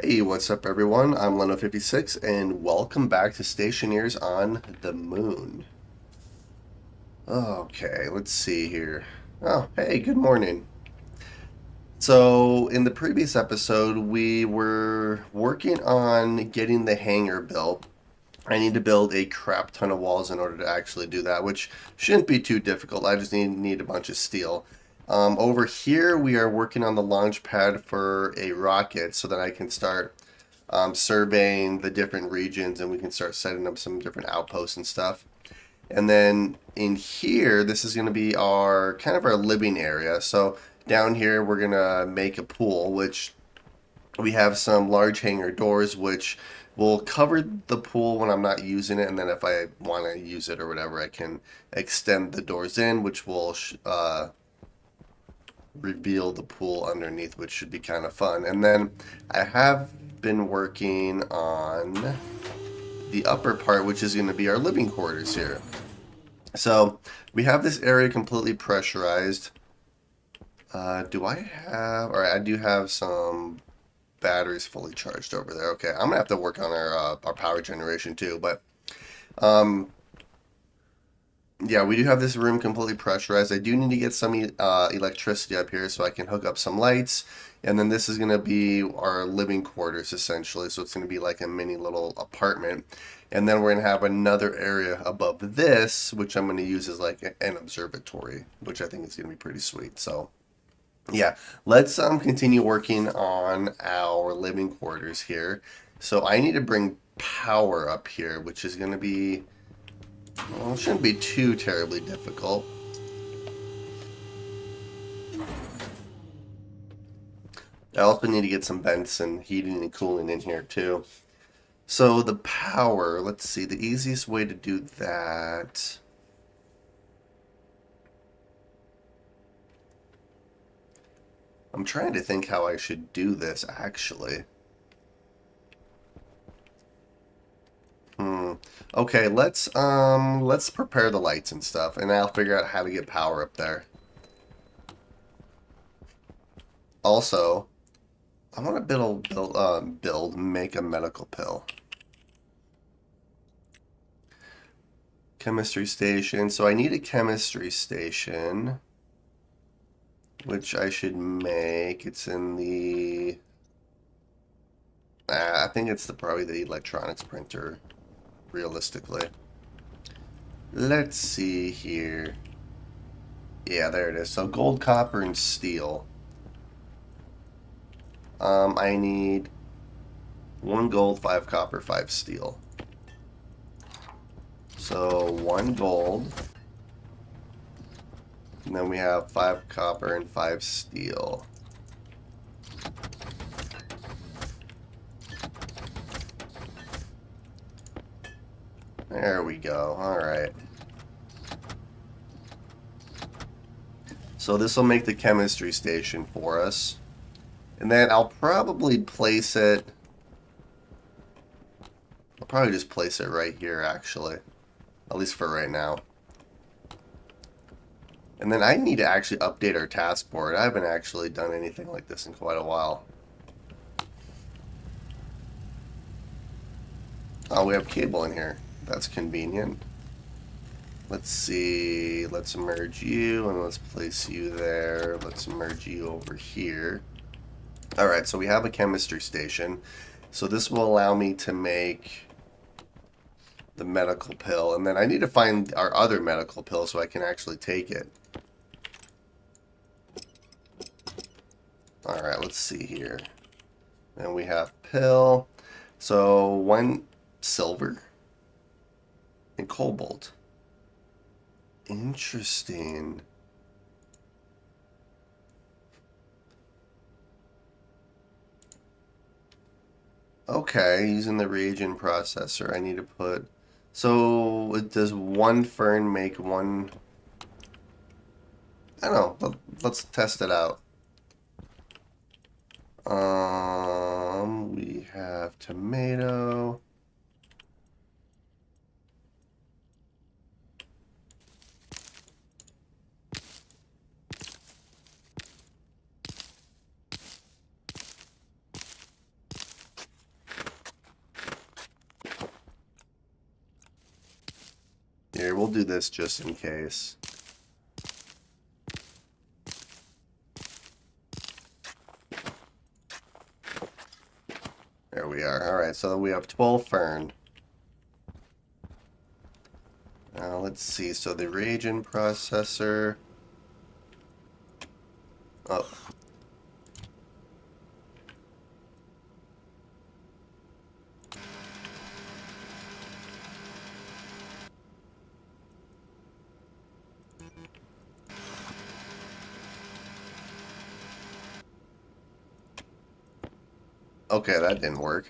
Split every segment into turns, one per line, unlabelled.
Hey, what's up everyone? I'm Leno56 and welcome back to Stationeers on the Moon. Okay, let's see here. Oh, hey, good morning. So, in the previous episode, we were working on getting the hangar built. I need to build a crap ton of walls in order to actually do that, which shouldn't be too difficult. I just need a bunch of steel. Over here, we are working on the launch pad for a rocket so that I can start surveying the different regions and we can start setting up some different outposts and stuff. And then in here, this is going to be our kind of our living area. So down here, we're going to make a pool, which we have some large hangar doors, which will cover the pool when I'm not using it. And then if I want to use it or whatever, I can extend the doors in, which will reveal the pool underneath, which should be kind of fun. And then I have been working on the upper part, which is going to be our living quarters here. So we have this area completely pressurized. Do I have, or I do have some batteries fully charged over there. Okay, I'm gonna have to work on our power generation too, but um, yeah, we do have this room completely pressurized. I do need to get some electricity up here so I can hook up some lights. And then this is going to be our living quarters essentially. So it's going to be like a mini little apartment. And then we're going to have another area above this, which I'm going to use as like an observatory, which I think is going to be pretty sweet. So yeah, let's continue working on our living quarters here. So I need to bring power up here, which is going to be, well, it shouldn't be too terribly difficult. I also need to get some vents and heating and cooling in here too. So the power, let's see, the easiest way to do that. I'm trying to think how I should do this actually. Okay, let's prepare the lights and stuff and I'll figure out how to get power up there. Also, I want to make a medical pill. Chemistry station. So I need a chemistry station, which I should make. It's in the... I think it's probably the electronics printer, realistically. Let's see here. Yeah, there it is. So gold, copper, and steel. I need 1 gold, 5 copper, 5 steel. So 1 gold. And then we have 5 copper and 5 steel. There we go. Alright. So this will make the chemistry station for us. And then I'll probably place it... I'll probably just place it right here, actually. At least for right now. And then I need to actually update our task board. I haven't actually done anything like this in quite a while. Oh, we have cable in here. That's convenient. Let's see. Let's merge you and let's place you there. Let's merge you over here. Alright, so we have a chemistry station. So this will allow me to make the medical pill. And then I need to find our other medical pill so I can actually take it. Alright, let's see here. Then we have pill. So 1 silver and cobalt. Interesting. Okay, using the reagent processor, I need to put... So, does 1 fern make 1... I don't know, let's test it out. We have tomato. Here, we'll do this just in case. There we are. Alright, so we have 12 fern. Now, let's see. So the reagent processor... Oh. Okay, that didn't work.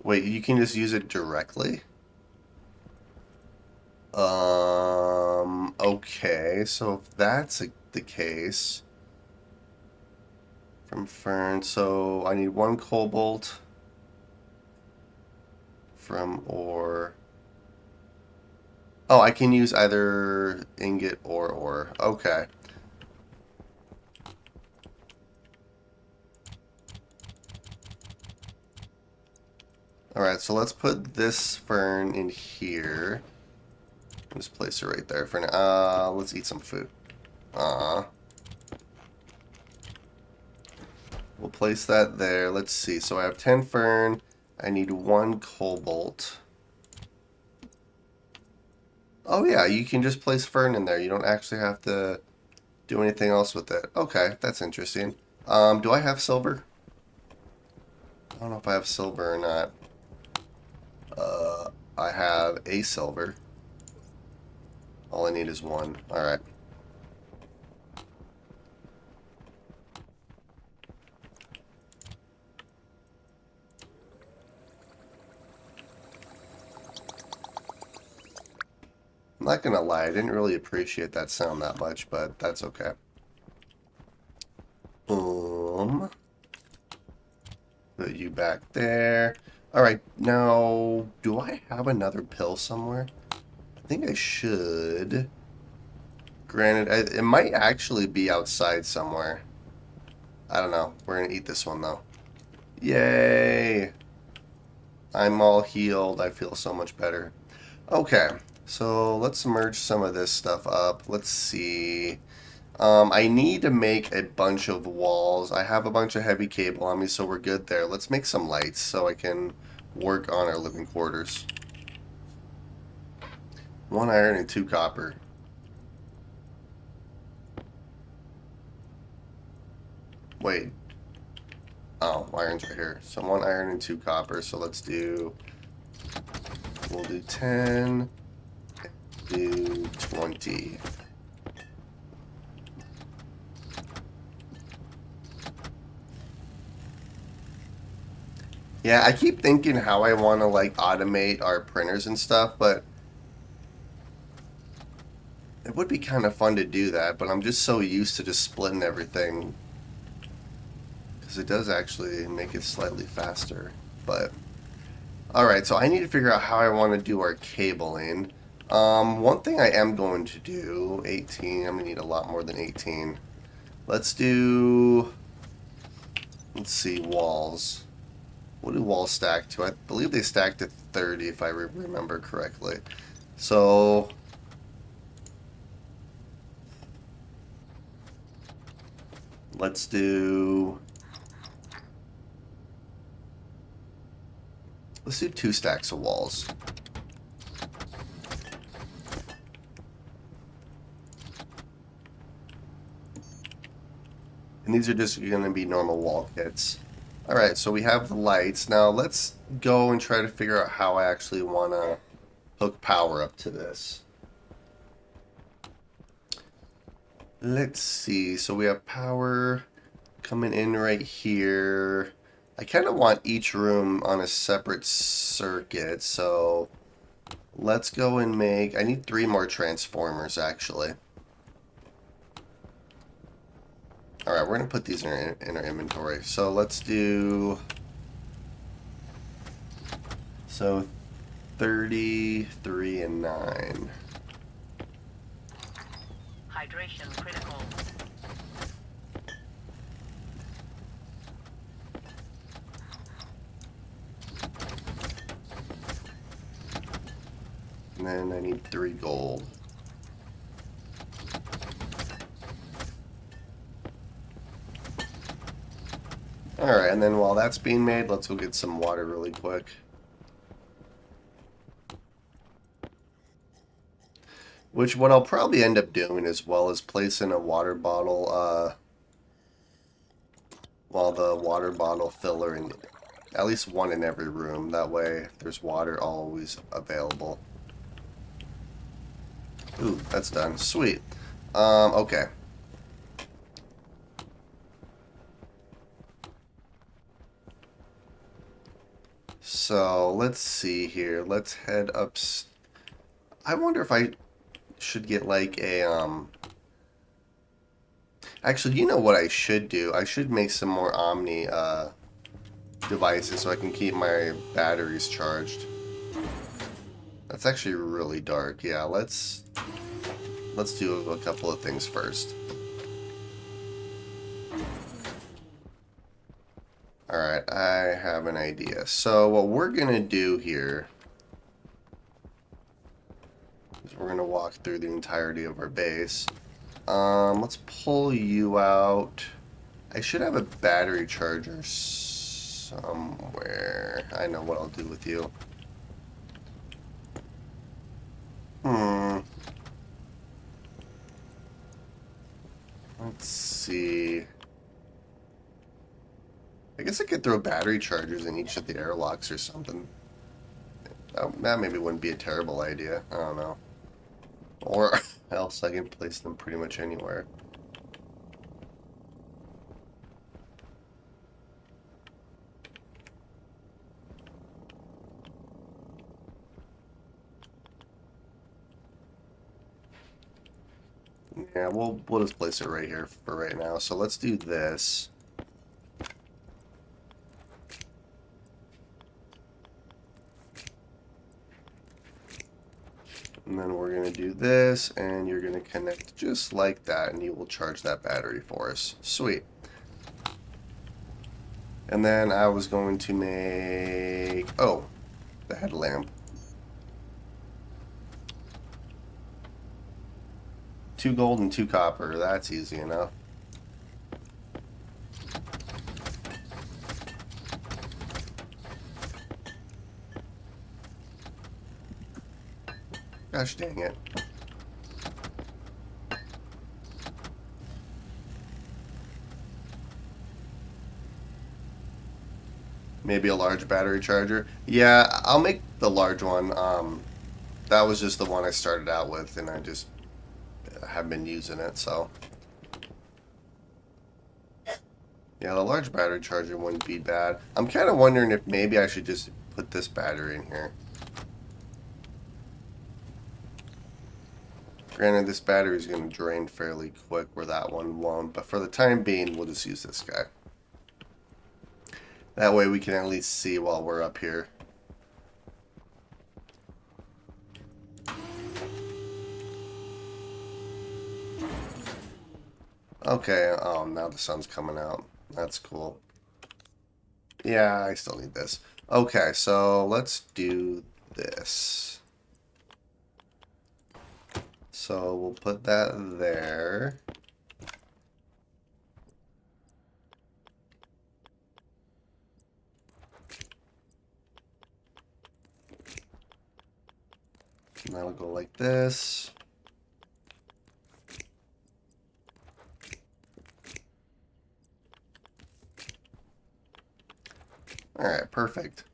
Wait, you can just use it directly? Okay, so if that's the case... From fern, so I need 1 cobalt from ore. Oh, I can use either ingot or ore. Okay. Alright, so let's put this fern in here. Just place it right there for now. Let's eat some food. We'll place that there. Let's see. So I have 10 fern. I need 1 cobalt. Oh yeah, you can just place fern in there. You don't actually have to do anything else with it. Okay, that's interesting. Do I have silver? I don't know if I have silver or not. I have a silver. All I need is 1. Alright. I'm not gonna lie, I didn't really appreciate that sound that much, but that's okay. Put you back there. Alright, now, do I have another pill somewhere? I think I should. Granted, it might actually be outside somewhere. I don't know. We're gonna eat this one, though. Yay! I'm all healed. I feel so much better. Okay, so let's merge some of this stuff up. Let's see. I need to make a bunch of walls. I have a bunch of heavy cable on me, so we're good there. Let's make some lights so I can work on our living quarters. 1 iron and 2 copper. Wait. Oh, iron's right here. So 1 iron and 2 copper. So let's do... We'll do 10. Do 20. Yeah, I keep thinking how I want to, like, automate our printers and stuff, but it would be kind of fun to do that, but I'm just so used to just splitting everything. Because it does actually make it slightly faster, but... Alright, so I need to figure out how I want to do our cabling. One thing I am going to do, 18, I'm going to need a lot more than 18. Let's do... Let's see, walls. What do walls stack to? I believe they stack to 30 if I remember correctly. So let's do 2 stacks of walls. And these are just going to be normal wall kits. Alright, so we have the lights. Now let's go and try to figure out how I actually want to hook power up to this. Let's see. So we have power coming in right here. I kind of want each room on a separate circuit, so let's go and make... I need 3 more transformers, actually. Alright, we're going to put these in our inventory. So let's do... So 33 and 9.
Hydration critical.
And then I need 3 gold. Alright, and then while that's being made, let's go get some water really quick. Which what I'll probably end up doing as well is placing a water bottle, while the water bottle filler in at least one in every room. That way there's water always available. Ooh, that's done. Sweet. Okay. So, let's see here. Let's head up. I wonder if I should get like a, Actually, you know what I should do? I should make some more Omni, devices so I can keep my batteries charged. That's actually really dark. Yeah, let's do a couple of things first. Alright, I have an idea. So what we're gonna do here is we're gonna walk through the entirety of our base. Let's pull you out. I should have a battery charger somewhere. I know what I'll do with you. Let's see. I guess I could throw battery chargers in each of the airlocks or something. That maybe wouldn't be a terrible idea. I don't know. Or else I can place them pretty much anywhere. Yeah, we'll just place it right here for right now. So let's do this. And then we're going to do this, and you're going to connect just like that, and you will charge that battery for us. Sweet. And then I was going to make... oh, the headlamp. 2 gold and 2 copper. That's easy enough. Gosh dang it. Maybe a large battery charger. Yeah, I'll make the large one. That was just the one I started out with, and I just have been using it, so. Yeah, the large battery charger wouldn't be bad. I'm kind of wondering if maybe I should just put this battery in here. Granted, this battery is going to drain fairly quick where that one won't, but for the time being, we'll just use this guy. That way we can at least see while we're up here. Okay, oh, now the sun's coming out. That's cool. Yeah, I still need this. Okay, so let's do this. So we'll put that there. And that'll go like this. Alright, perfect.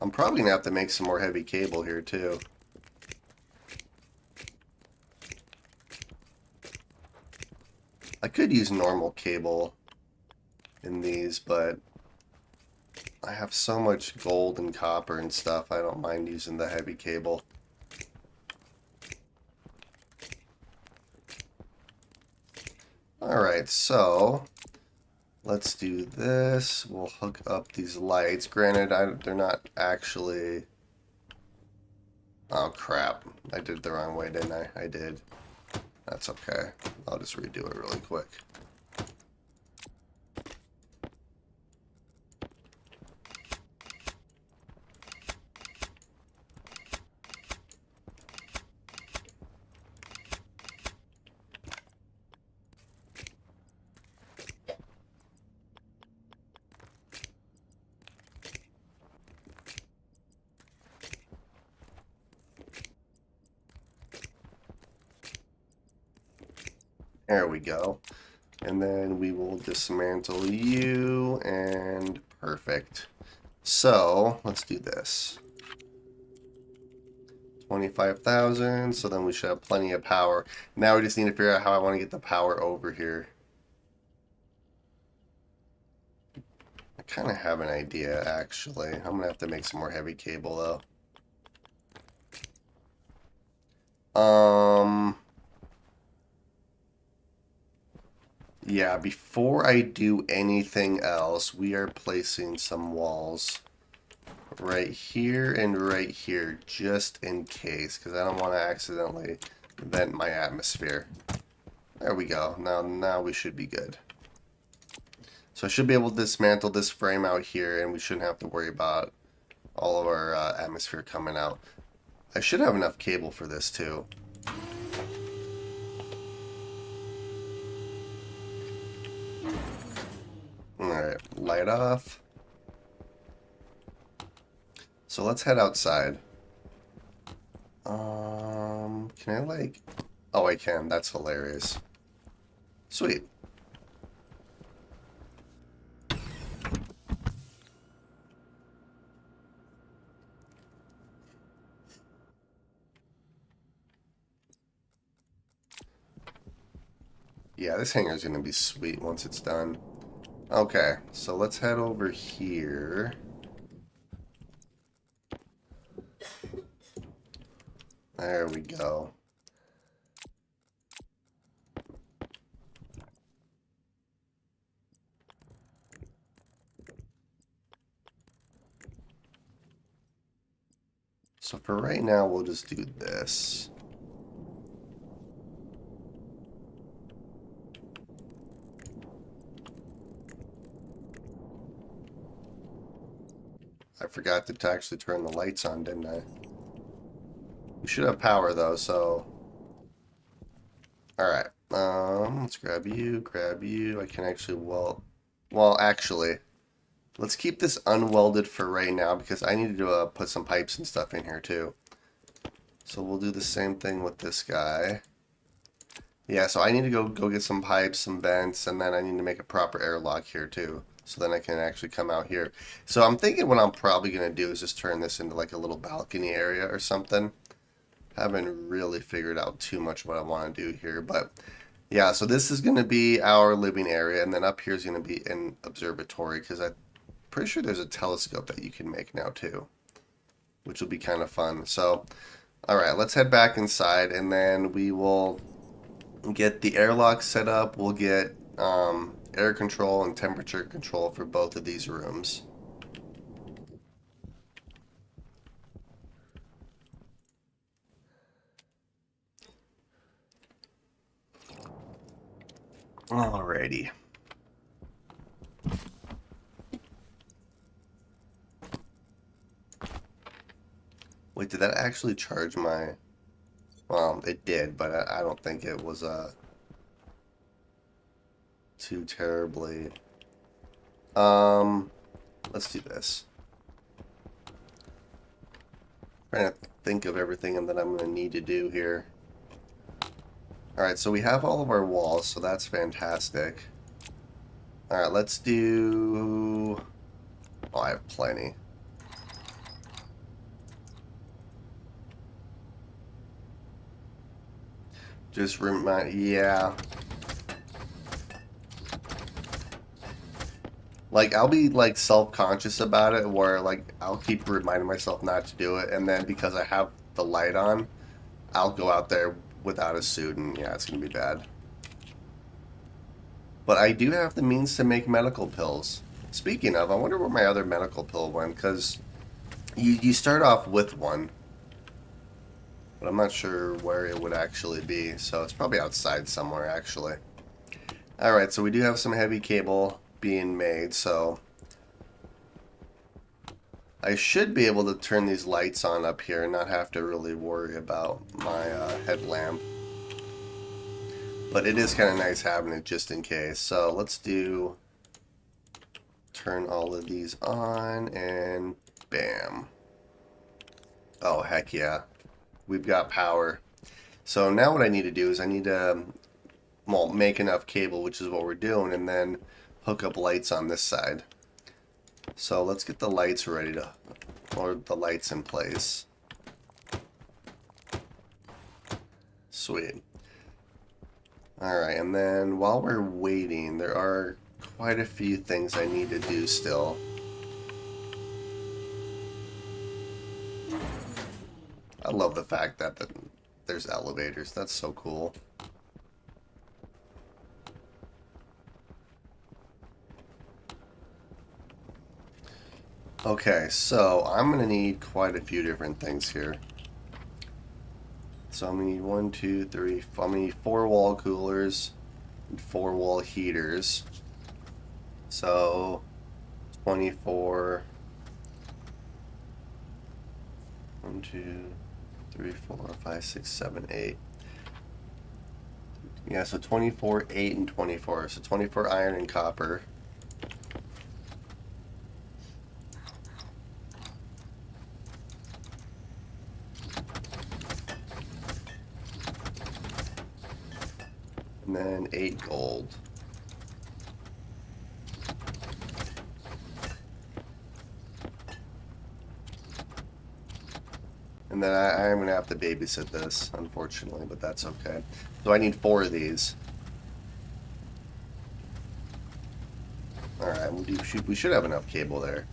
I'm probably going to have to make some more heavy cable here, too. I could use normal cable in these, but I have so much gold and copper and stuff, I don't mind using the heavy cable. Alright, so let's do this. We'll hook up these lights. Granted, they're not actually... Oh, crap. I did it the wrong way, didn't I? I did. That's okay. I'll just redo it really quick. There we go. And then we will dismantle you, and perfect. So, let's do this. 25,000, so then we should have plenty of power. Now we just need to figure out how I want to get the power over here. I kind of have an idea, actually. I'm going to have to make some more heavy cable, though. Yeah, before I do anything else, we are placing some walls right here and right here, just in case, because I don't want to accidentally vent my atmosphere. There we go. Now we should be good. So I should be able to dismantle this frame out here, and we shouldn't have to worry about all of our atmosphere coming out. I should have enough cable for this, too. Alright, light off. So let's head outside. Can I, like... Oh, I can. That's hilarious. Sweet. Yeah, this hangar is going to be sweet once it's done. Okay, so let's head over here. There we go. So for right now, we'll just do this. I forgot to actually turn the lights on, didn't I? We should have power, though, so... Alright, let's grab you. I can actually weld... Well, actually, let's keep this unwelded for right now, because I need to put some pipes and stuff in here, too. So we'll do the same thing with this guy. Yeah, so I need to go get some pipes, some vents, and then I need to make a proper airlock here, too. So then I can actually come out here. So I'm thinking what I'm probably going to do is just turn this into like a little balcony area or something. Haven't really figured out too much what I want to do here, but yeah, so this is going to be our living area, and then up here is going to be an observatory, because I'm pretty sure there's a telescope that you can make now too, which will be kind of fun. So, alright, let's head back inside, and then we will get the airlock set up. We'll get air control and temperature control for both of these rooms. Alrighty. Wait, did that actually charge my... Well, it did, but I don't think it was too terribly... Let's do this. Trying to think of everything that I'm going to need to do here. Alright, so we have all of our walls, so that's fantastic. Alright, let's do... Oh, I have plenty. Just remind... Yeah. Like, I'll be, like, self-conscious about it, where, like, I'll keep reminding myself not to do it, and then because I have the light on, I'll go out there without a suit, and yeah, it's gonna be bad. But I do have the means to make medical pills. Speaking of, I wonder where my other medical pill went, because you start off with one, but I'm not sure where it would actually be, so it's probably outside somewhere, actually. Alright, so we do have some heavy cable being made, so I should be able to turn these lights on up here and not have to really worry about my headlamp. But it is kind of nice having it just in case. So let's turn all of these on, and bam. Oh, heck yeah. We've got power. So now what I need to do is I need to, well, make enough cable, which is what we're doing, and then hook up lights on this side. So let's get the lights ready to, or the lights in place. Sweet. Alright, and then while we're waiting, there are quite a few things I need to do still. I love the fact that there's elevators. That's so cool. Okay, so I'm going to need quite a few different things here. So I'm going to need 1, 2, 3, I'm going to need 4 wall coolers and 4 wall heaters. So 24. 1, 2, 3, 4, 5, 6, 7, 8. Yeah, so 24, 8, and 24. So 24 iron and copper. And then 8 gold. And then I'm going to have to babysit this, unfortunately, but that's okay. So I need 4 of these. Alright, we should have enough cable there.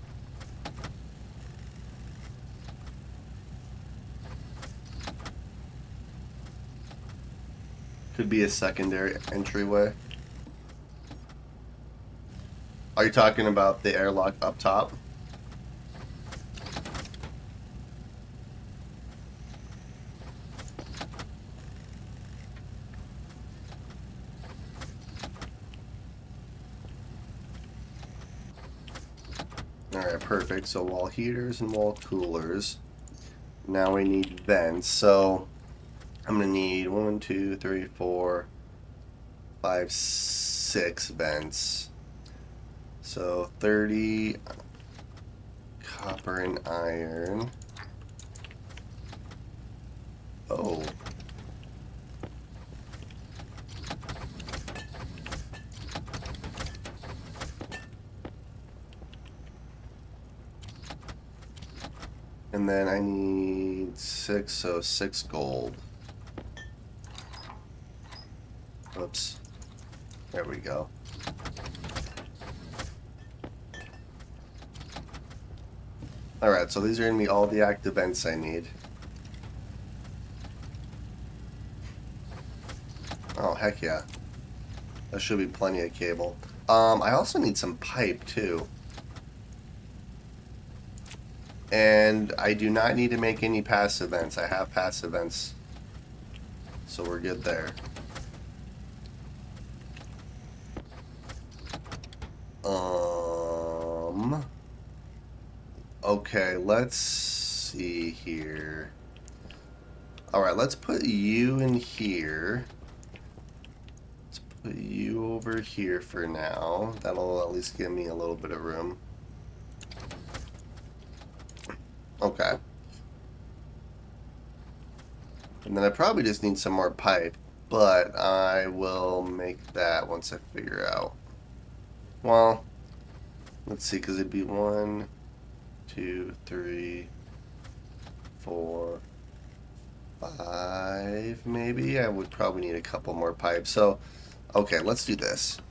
Could be a secondary entryway. Are you talking about the airlock up top? Alright, perfect. So wall heaters and wall coolers. Now we need vents. So I'm going to need 1, 2, 3, 4, 5, 6 vents. So 30 copper and iron. Oh. And then I need 6, so 6 gold. Oops. There we go. Alright, so these are going to be all the active vents I need. Oh, heck yeah. That should be plenty of cable. I also need some pipe, too. And I do not need to make any passive vents. I have passive vents. So we're good there. Okay, let's see here. Alright, let's put you in here. Let's put you over here for now. That'll at least give me a little bit of room. Okay. And then I probably just need some more pipe, but I will make that once I figure out. Well, let's see, because it'd be 1, 2, 3, 4, 5, maybe. I would probably need a couple more pipes. So, okay, let's do this.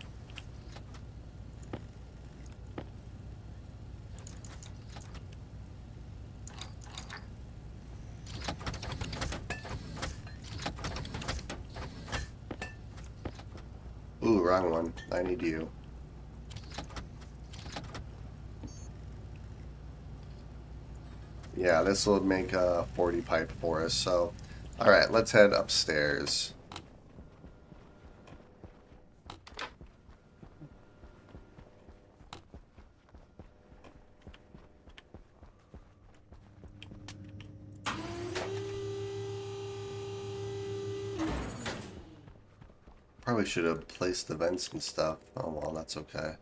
Ooh, wrong one. I need you. Yeah, this will make a 40 pipe for us. So, alright, let's head upstairs. Probably should have placed the vents and stuff. Oh well, that's okay.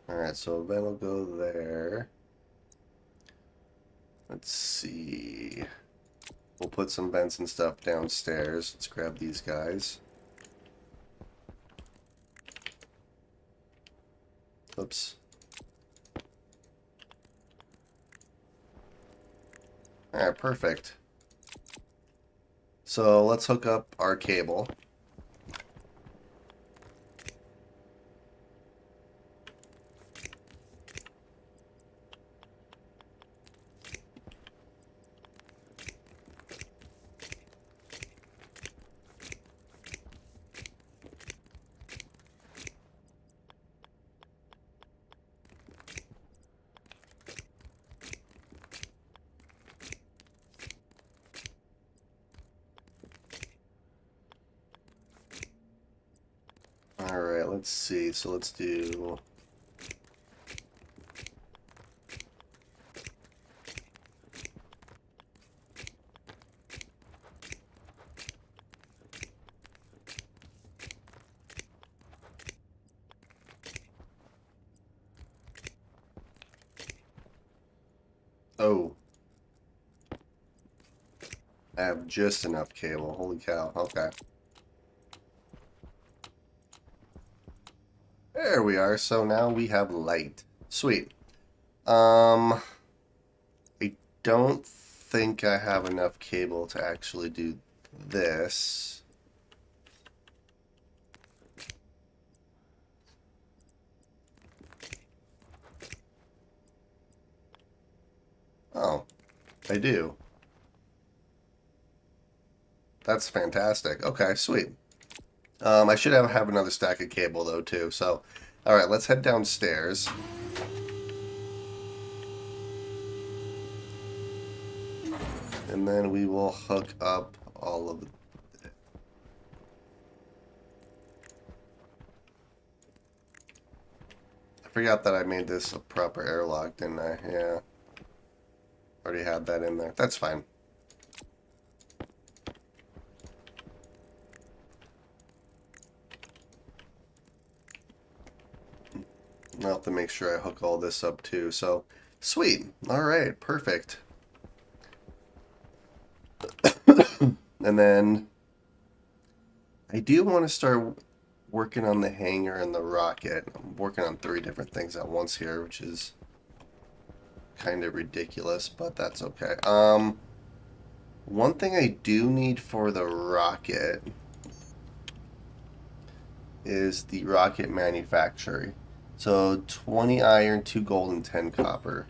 Alright, so vent will go there. Let's see. We'll put some vents and stuff downstairs. Let's grab these guys. Oops. Alright, perfect. So let's hook up our cable. Alright, let's see. So let's do... Oh. I have just enough cable. Holy cow. Okay. There we are. So now we have light. Sweet. I don't think I have enough cable to actually do this. Oh, I do. That's fantastic. Okay, sweet. I should have another stack of cable though too. So, all right, let's head downstairs. And then we will hook up all of it. I forgot that I made this a proper airlock, didn't I? Yeah. Already had that in there. That's fine. I'll have to make sure I hook all this up too. So, sweet. All right, perfect. And then I do want to start working on the hangar and the rocket. I'm working on 3 different things at once here, which is kind of ridiculous, but that's okay. One thing I do need for the rocket is the rocket manufacturer. So 20 iron, 2 gold, and 10 copper.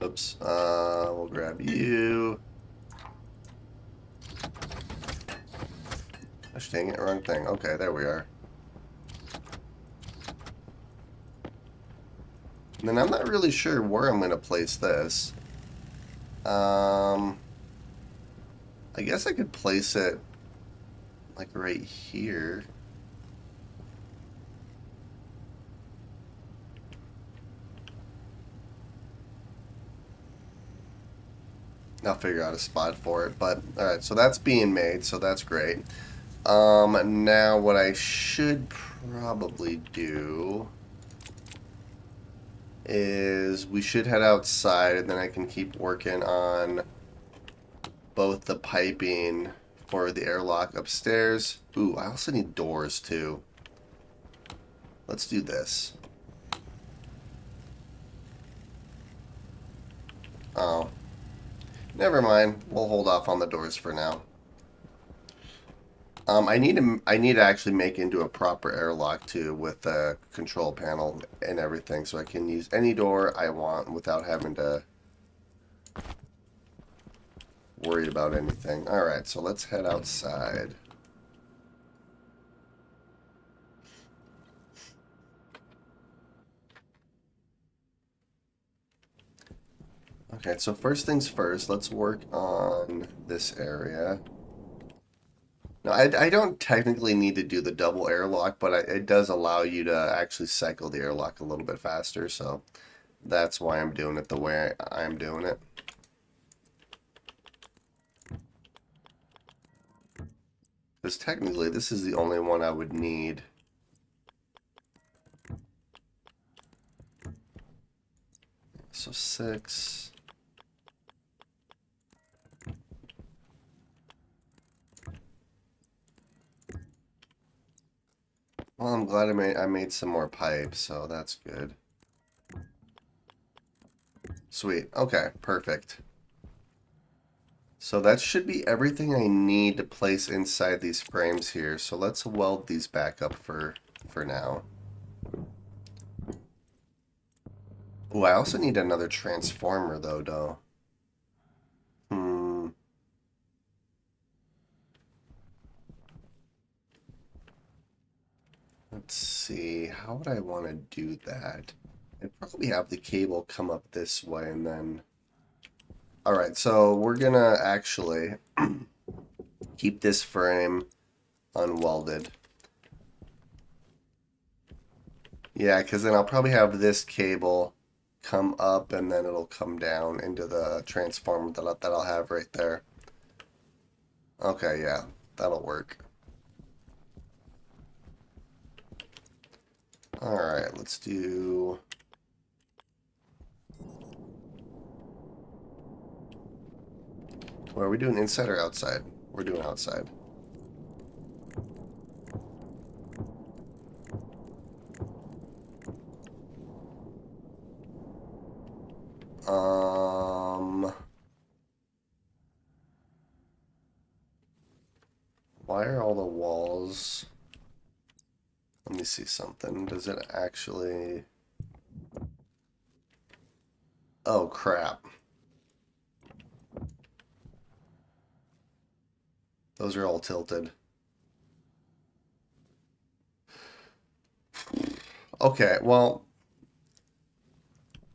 Oops. We'll grab you. Gosh dang it, wrong thing. Okay, there we are. And then I'm not really sure where I'm going to place this. I guess I could place it like right here. I'll figure out a spot for it. But alright, so that's being made, so that's great. Now what I should probably do is we should head outside, and then I can keep working on both the piping for the airlock upstairs. Ooh, I also need doors too. Let's do this. Oh. Never mind. We'll hold off on the doors for now. I need to actually make into a proper airlock too with the control panel and everything, so I can use any door I want without having to worry about anything. All right, so let's head outside. Okay, so first things first, let's work on this area. Now, I don't technically need to do the double airlock, but it does allow you to actually cycle the airlock a little bit faster, so that's why I'm doing it the way I'm doing it. Because technically, this is the only one I would need. So 6. Well, I'm glad I made some more pipes, so that's good. Sweet. Okay, perfect. So that should be everything I need to place inside these frames here. So let's weld these back up for now. Oh, I also need another transformer though. Hmm. Let's see. How would I want to do that? I'd probably have the cable come up this way and then. All right, so we're gonna actually keep this frame unwelded. Yeah, because then I'll probably have this cable come up and then it'll come down into the transformer that I'll have right there. Okay, yeah, that'll work. All right, let's do. What are we doing, inside or outside? We're doing outside. Um, why are all the walls? Let me see something. Does it actually? Oh, crap. Those are all tilted. Okay, well,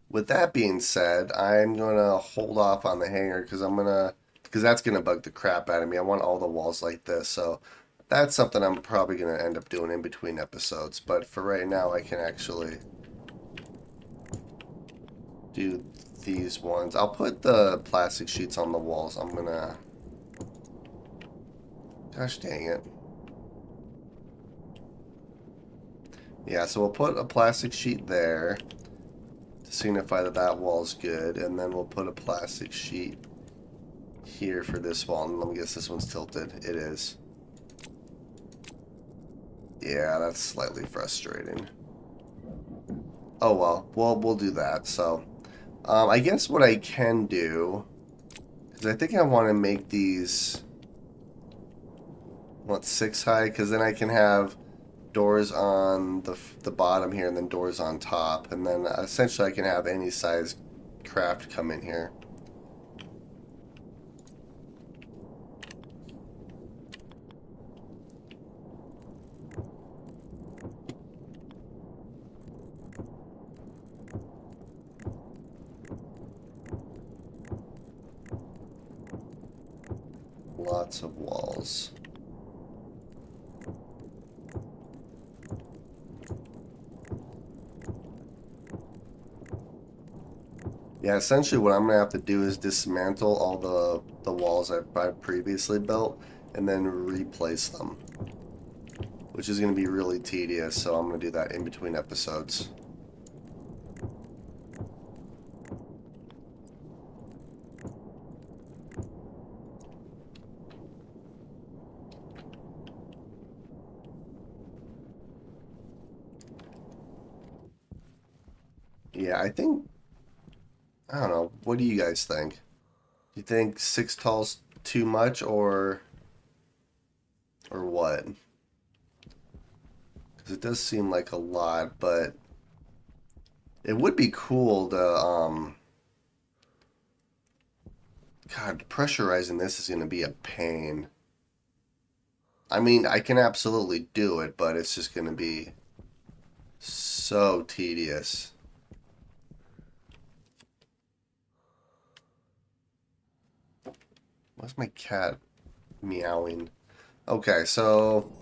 with that being said, I'm gonna hold off on the hanger because that's gonna bug the crap out of me. I want all the walls like this, so that's something I'm probably gonna end up doing in between episodes. But for right now, I can actually do these ones. I'll put the plastic sheets on the walls. I'm gonna, gosh dang it. Yeah, so we'll put a plastic sheet there to signify that that wall's good, and then we'll put a plastic sheet here for this wall. And let me guess, this one's tilted. It is. Yeah, that's slightly frustrating. Oh well, we'll do that. So, I guess what I can do, because I think I want to make these, what, 6 high, because then I can have doors on the bottom here and then doors on top, and then essentially I can have any size craft come in here. Lots of walls. Yeah, essentially what I'm gonna have to do is dismantle all the walls I've previously built and then replace them, which is gonna be really tedious. So I'm gonna do that in between episodes. Yeah, I don't know. What do you guys think? Do you think 6 tall's too much, or Or what? Because it does seem like a lot, but it would be cool to, God, pressurizing this is going to be a pain. I mean, I can absolutely do it, but it's just going to be so tedious. Why's my cat meowing? Okay, so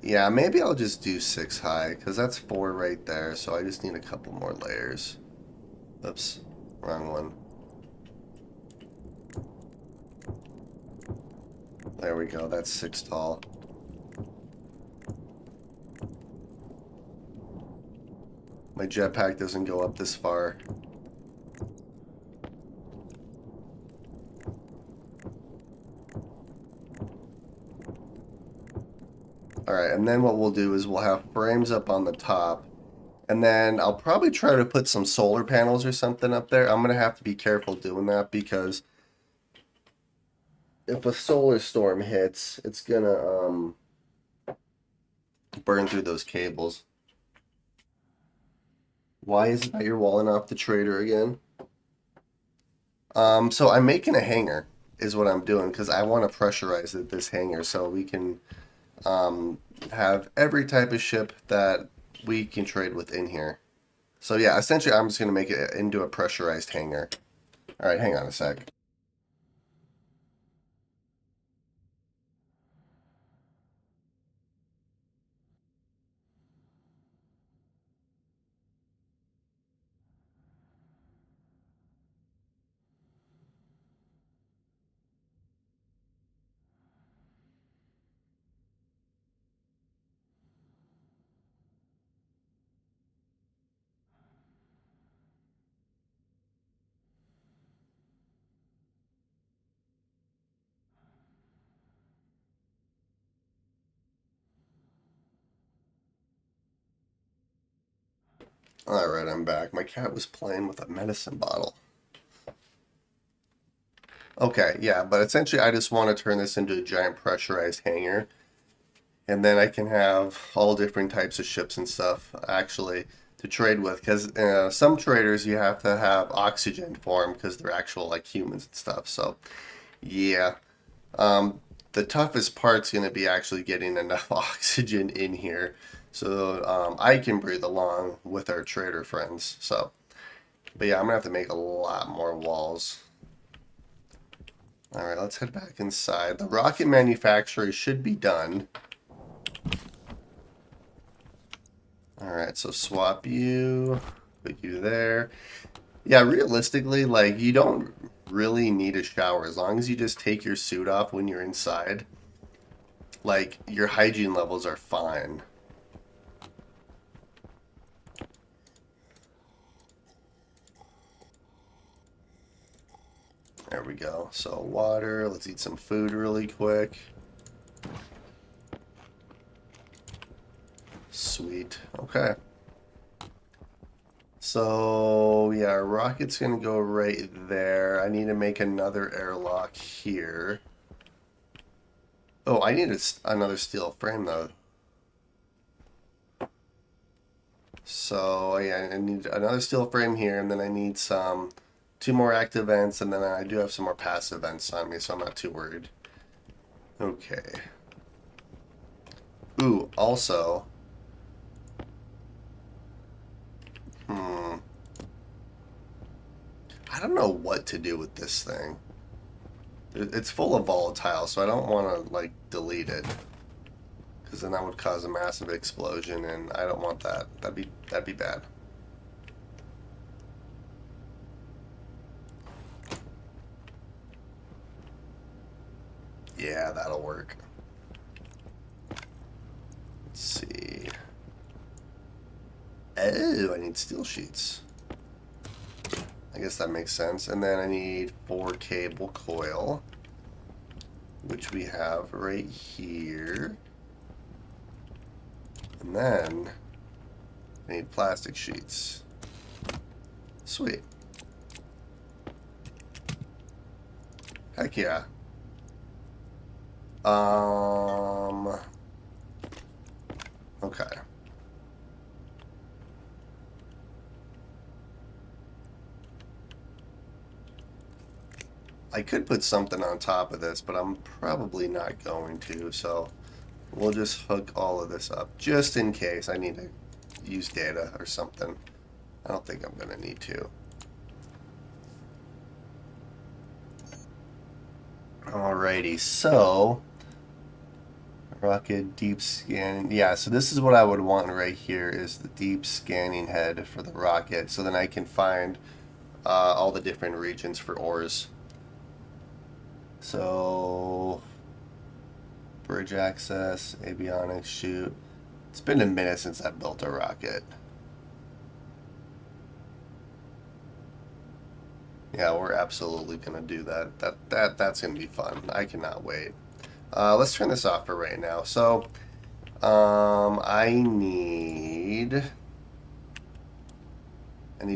yeah, maybe I'll just do 6 high, because that's 4 right there, so I just need a couple more layers. Oops, wrong one. There we go, that's 6 tall. My jetpack doesn't go up this far. Alright, and then what we'll do is we'll have frames up on the top. And then I'll probably try to put some solar panels or something up there. I'm going to have to be careful doing that because if a solar storm hits, it's going to burn through those cables. Why is it that you're walling off the trader again? So I'm making a hangar is what I'm doing because I want to pressurize this hangar so we can have every type of ship that we can trade with in here. So yeah, essentially I'm just going to make it into a pressurized hangar. All right, hang on a sec. All right, I'm back. My cat was playing with a medicine bottle. Okay, yeah, but essentially I just want to turn this into a giant pressurized hangar. And then I can have all different types of ships and stuff actually to trade with. Because some traders you have to have oxygen for them because they're actual like humans and stuff. So, yeah. The toughest part's going to be actually getting enough oxygen in here so I can breathe along with our trader friends. So, but yeah, I'm going to have to make a lot more walls. Alright, let's head back inside. The rocket manufacturer should be done. Alright, so swap you, put you there. Yeah, realistically, like, you don't really need a shower. As long as you just take your suit off when you're inside, like, your hygiene levels are fine. There we go. So, water. Let's eat some food really quick. Sweet. Okay. So, yeah, our rocket's going to go right there. I need to make another airlock here. Oh, I need another steel frame, though. So, yeah, I need another steel frame here, and then I need some 2 more active vents, and then I do have some more passive vents on me, so I'm not too worried. Okay. Ooh, also... I don't know what to do with this thing. It's full of volatile, so I don't want to, like, delete it. Because then that would cause a massive explosion, and I don't want that. That'd be bad. Yeah, that'll work. Let's see. Oh, I need steel sheets. I guess that makes sense. And then I need 4 cable coil, which we have right here. And then I need plastic sheets. Sweet. Heck yeah. Okay. I could put something on top of this, but I'm probably not going to, so we'll just hook all of this up, just in case I need to use data or something. I don't think I'm going to need to. Alrighty, so rocket deep scanning. Yeah, so this is what I would want right here is the deep scanning head for the rocket, so then I can find all the different regions for ores. So bridge access, avionics, shoot. It's been a minute since I built a rocket. Yeah, we're absolutely gonna do that. That's gonna be fun. I cannot wait. Let's turn this off for right now. So, I need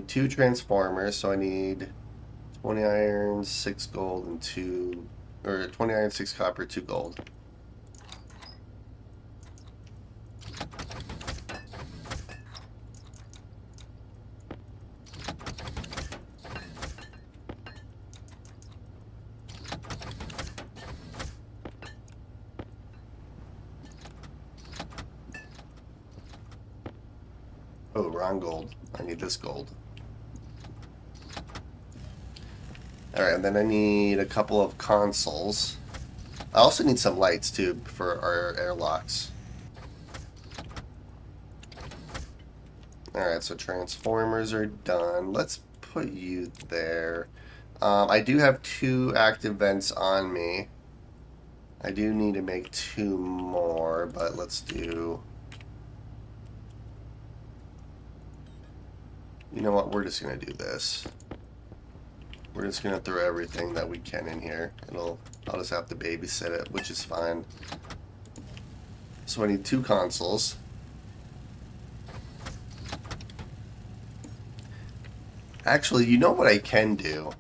2 transformers. So I need 20 iron, 6 gold, and 2, or 20 iron, 6 copper, 2 gold. Oh, wrong gold. I need this gold. Alright, and then I need a couple of consoles. I also need some lights, too, for our airlocks. Alright, so transformers are done. Let's put you there. I do have 2 active vents on me. I do need to make 2 more, but let's do... You know what? We're just going to do this. We're just going to throw everything that we can in here. I'll just have to babysit it, which is fine. So I need 2 consoles. Actually, you know what I can do?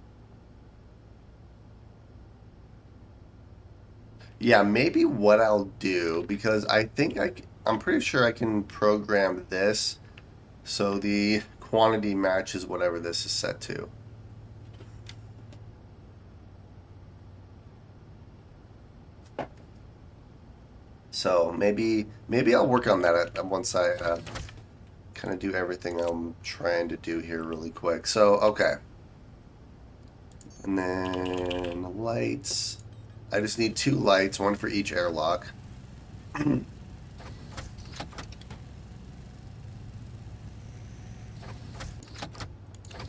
Yeah, maybe what I'll do, because I think I'm pretty sure I can program this so the quantity matches whatever this is set to. So maybe I'll work on that once I kind of do everything I'm trying to do here really quick. So, okay. And then lights. I just need 2 lights, 1 for each airlock.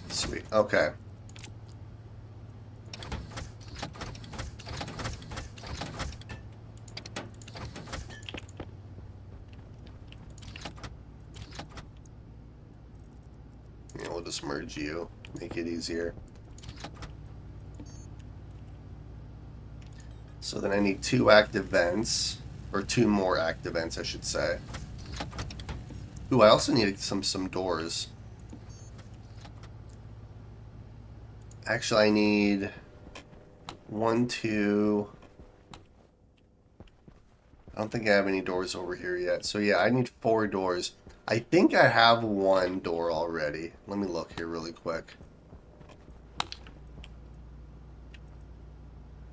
Sweet. Okay. Yeah, we'll just merge you, make it easier. So then I need 2 active vents, or 2 more active vents, I should say. Ooh, I also need some doors. Actually, I need 1, 2. I don't think I have any doors over here yet. So yeah, I need 4 doors. I think I have 1 door already. Let me look here really quick.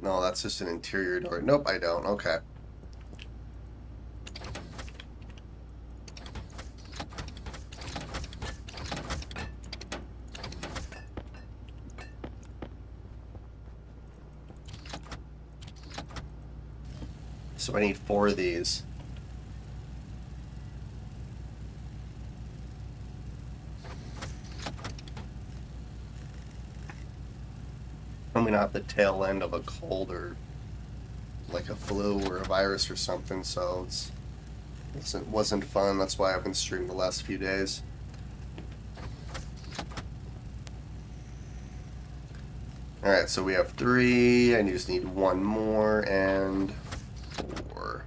No, that's just an interior door. Nope, I don't. Okay. So I need 4 of these. Coming out the tail end of a cold or like a flu or a virus or something, so it wasn't fun. That's why I haven't streamed the last few days. Alright, so we have 3. I just need 1 more and 4.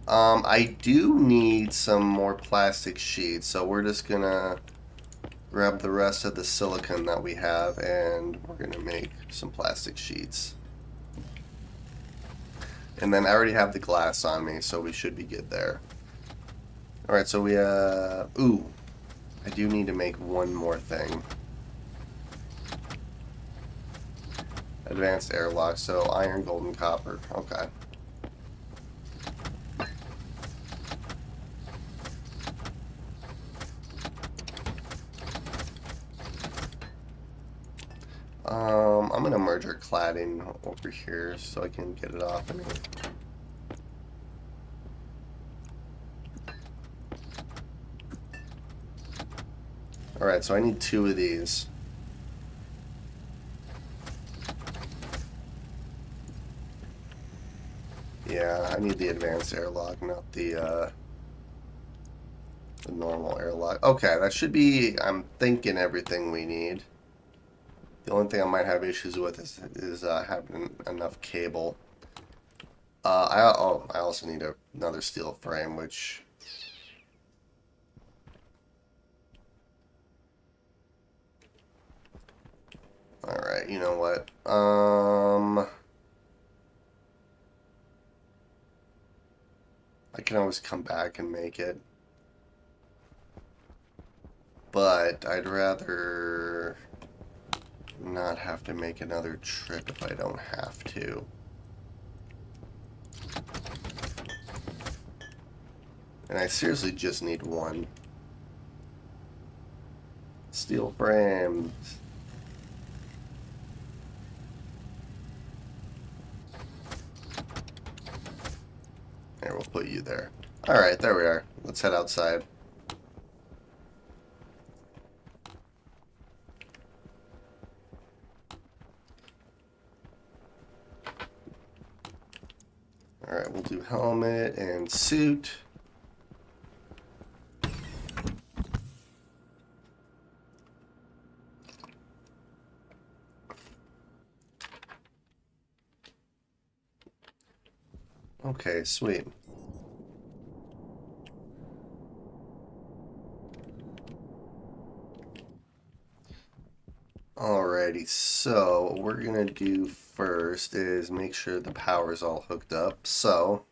I do need some more plastic sheets, so we're just gonna grab the rest of the silicon that we have and we're gonna make some plastic sheets. And then I already have the glass on me, so we should be good there. Alright, so we, ooh. I do need to make one more thing. Advanced airlock, so iron, gold, and copper. Okay. I'm gonna merge our cladding over here so I can get it off. Alright, so I need 2 of these. Yeah, I need the advanced airlock, not the normal airlock. Okay, that should be, I'm thinking, everything we need. The only thing I might have issues with is having enough cable. I also need another steel frame, which... Alright, you know what? I can always come back and make it. But I'd rather not have to make another trip if I don't have to. And I seriously just need one. Steel frames. There, we'll put you there. Alright, there we are. Let's head outside. Alright, we'll do helmet and suit. Okay, sweet. Alrighty, so what we're gonna do first is make sure the power's all hooked up. So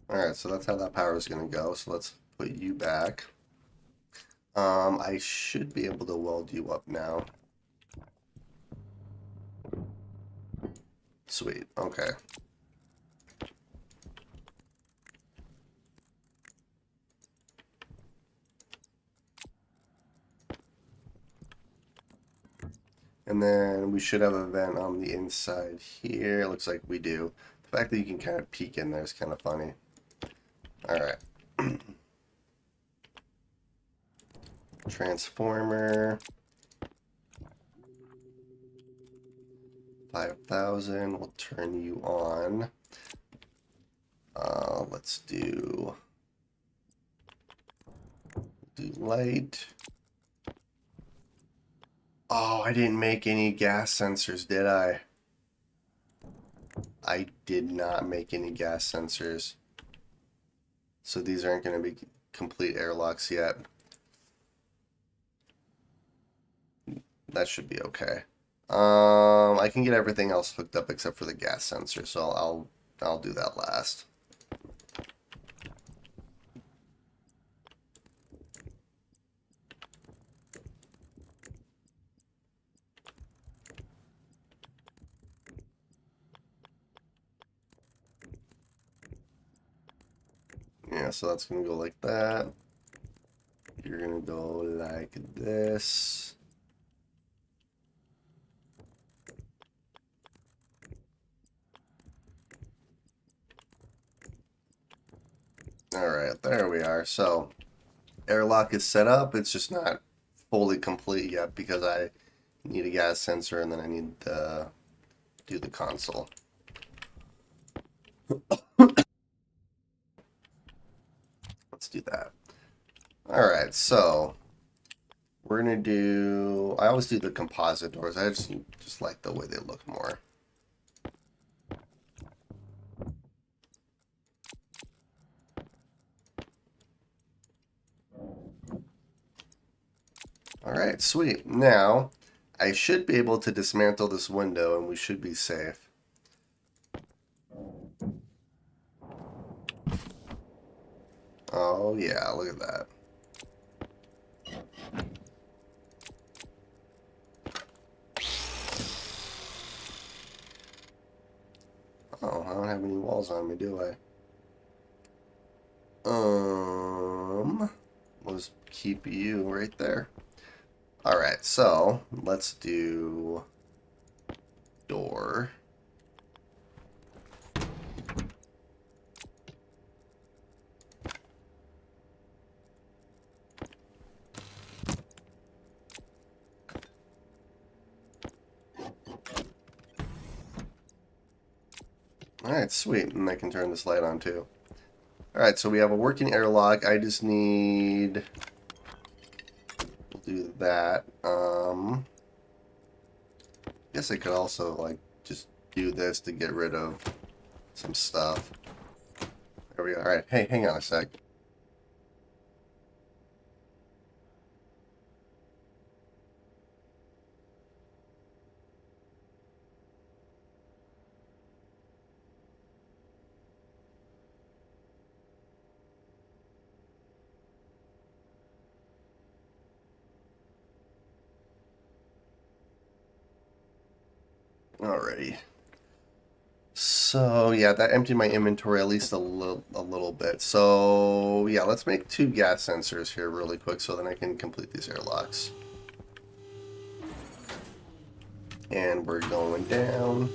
alright, so that's how that power is gonna go. So let's put you back. I should be able to weld you up now. Sweet, okay. And then we should have a vent on the inside here. Looks like we do. The fact that you can kind of peek in there is kind of funny. Alright. Transformer. 5,000. We'll turn you on. Let's do light. Oh, I didn't make any gas sensors, did I? I did not make any gas sensors. So these aren't going to be complete airlocks yet. That should be okay. I can get everything else hooked up except for the gas sensor, so I'll do that last. Yeah, so that's gonna go like that. You're gonna go like this. Alright, there we are. So, airlock is set up. It's just not fully complete yet because I need a gas sensor and then I need to do the console. Let's do that. Alright, so we're gonna do... I always do the composite doors. I just like the way they look more. Alright, sweet. Now, I should be able to dismantle this window and we should be safe. Oh yeah, look at that. Oh, I don't have any walls on me, do I? Let's keep you right there. Alright, so let's do door. Alright, sweet. And I can turn this light on too. Alright, so we have a working airlock. I just need... We'll do that. Guess I could also, like, just do this to get rid of some stuff. There we go. Alright, hey, hang on a sec. Alrighty. So, yeah, that emptied my inventory at least a little bit. So, yeah, let's make 2 gas sensors here really quick so then I can complete these airlocks. And we're going down.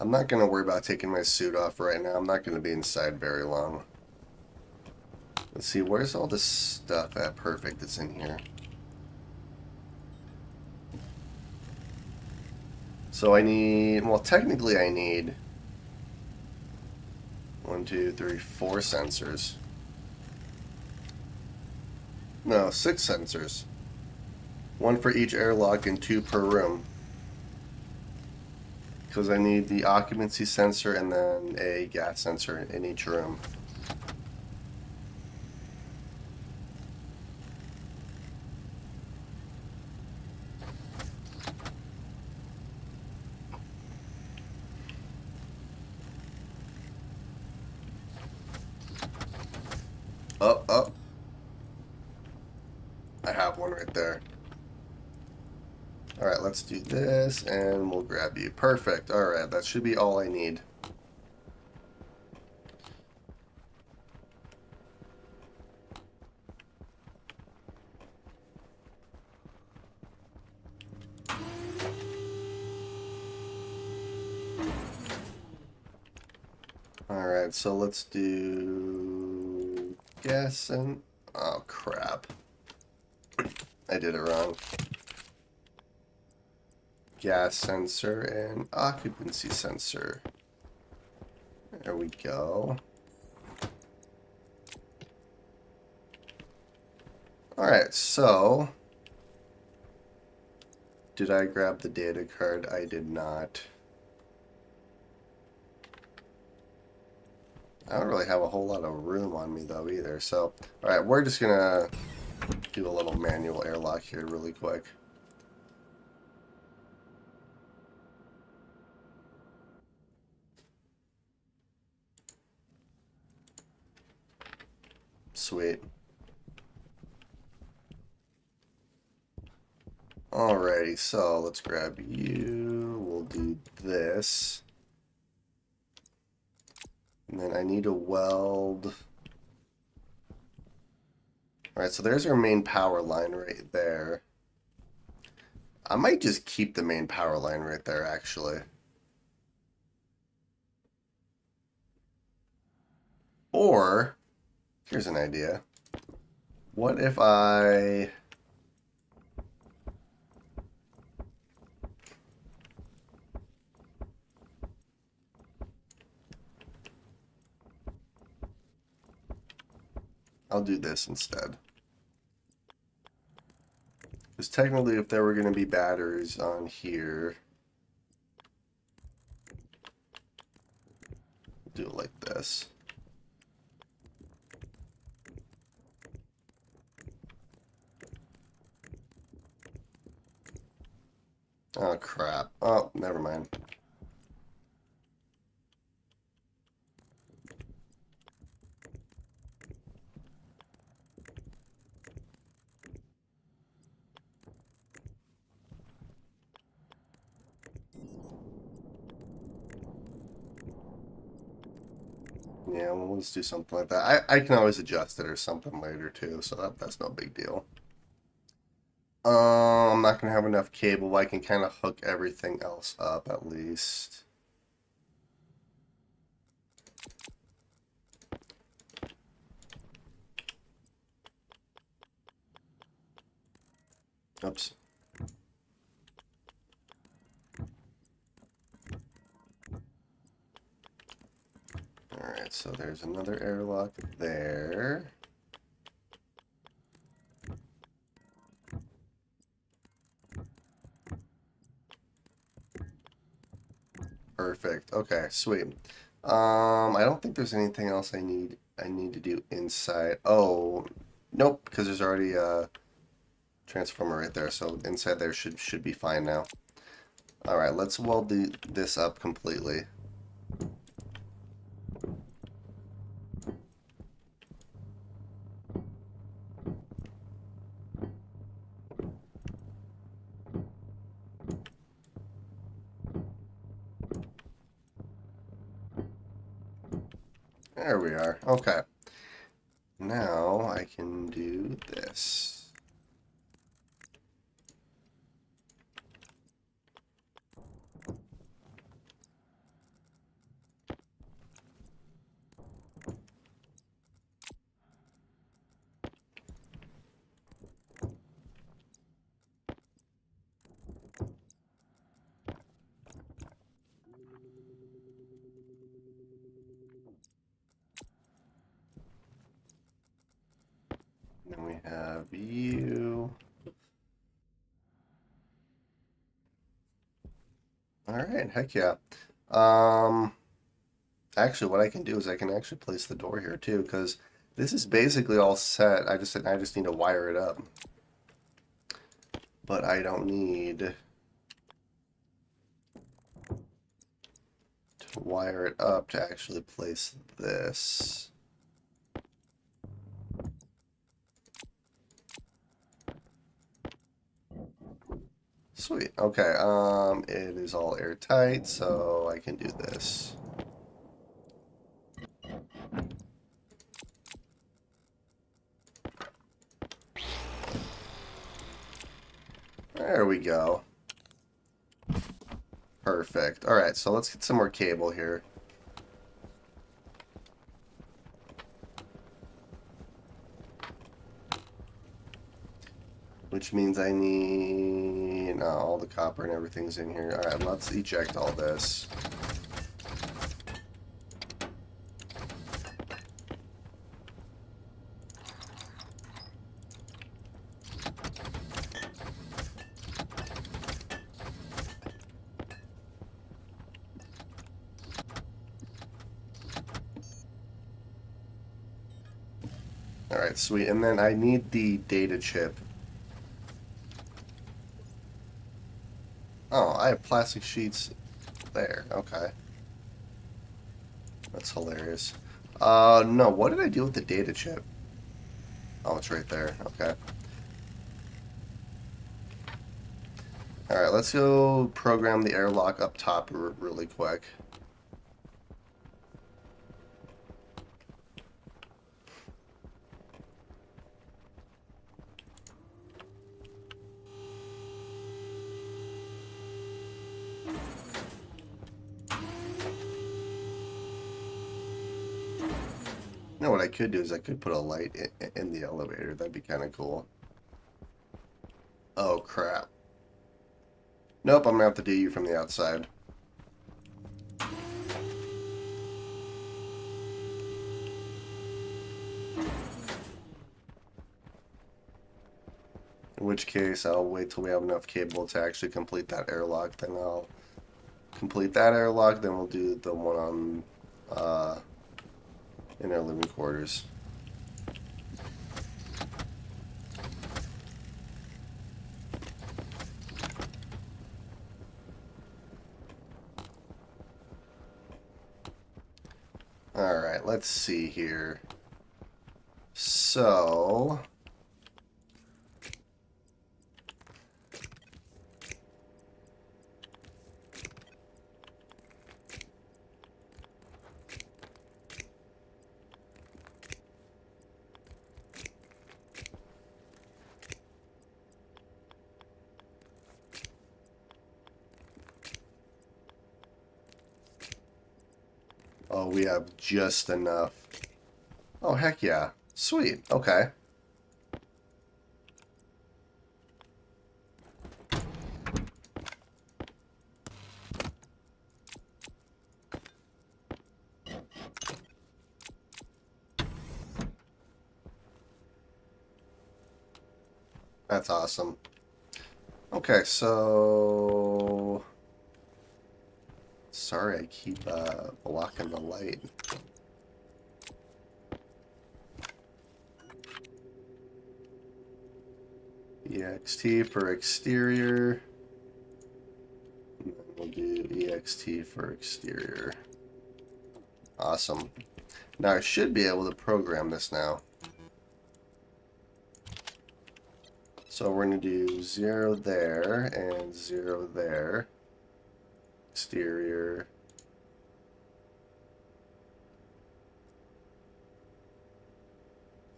I'm not going to worry about taking my suit off right now. I'm not going to be inside very long. Let's see, where's all this stuff at? Perfect, it's in here. So I need, well, technically I need 1, 2, 3, 4 sensors. No, 6 sensors. 1 for each airlock and 2 per room. Because I need the occupancy sensor and then a gas sensor in each room. Oh, oh. I have one right there. Alright, let's do this and we'll grab you. Perfect. Alright, that should be all I need. Alright, so let's do gas and... Oh, crap. I did it wrong. Gas sensor and occupancy sensor. There we go. Alright, so... Did I grab the data card? I did not. I don't really have a whole lot of room on me though either, so... Alright, we're just gonna do a little manual airlock here really quick. Sweet. Alrighty, so let's grab you. We'll do this. And then I need to weld. Alright, so there's our main power line right there. I might just keep the main power line right there, actually. Or, here's an idea. What if I... I'll do this instead. Because technically if there were going to be batteries on here... it like this. Oh, crap. Oh, never mind. Yeah, well, let's do something like that. I can always adjust it or something later too, so that's no big deal. I'm not gonna have enough cable. I can kind of hook everything else up at least. Oops. Alright, so there's another airlock there. Perfect. Okay, sweet. I don't think there's anything else I need to do inside. Oh, nope, because there's already a transformer right there, so inside there should be fine now. Alright, let's weld this up completely. There we are. Okay. Now I can do this. Then we have you. Alright, heck yeah. Um, Actually, what I can do is I can actually place the door here too, because this is basically all set. I just need to wire it up. But I don't need to wire it up to actually place this. Sweet. Okay, it is all airtight, so I can do this. There we go. Perfect. Alright, so let's get some more cable here. Which means I need... No, all the copper and everything's in here. Alright, let's eject all this. Alright, sweet. And then I need the data chip. Oh, I have plastic sheets there. Okay. That's hilarious. No, what did I do with the data chip? Oh, it's right there. Okay. Alright, let's go program the airlock up top really quick. You know what I could do is I could put a light in the elevator. That'd be kind of cool. Oh, crap. Nope, I'm gonna have to do you from the outside. In which case, I'll wait till we have enough cable to actually complete that airlock. Then I'll complete that airlock. Then we'll do the one in our living quarters. Alright, let's see here. So... Oh, we have just enough. Oh, heck yeah. Sweet. Okay. That's awesome. Okay, so... Sorry, I keep blocking the light. EXT for exterior. And then we'll do EXT for exterior. Awesome. Now I should be able to program this now. So we're going to do 0 there and 0 there. Exterior.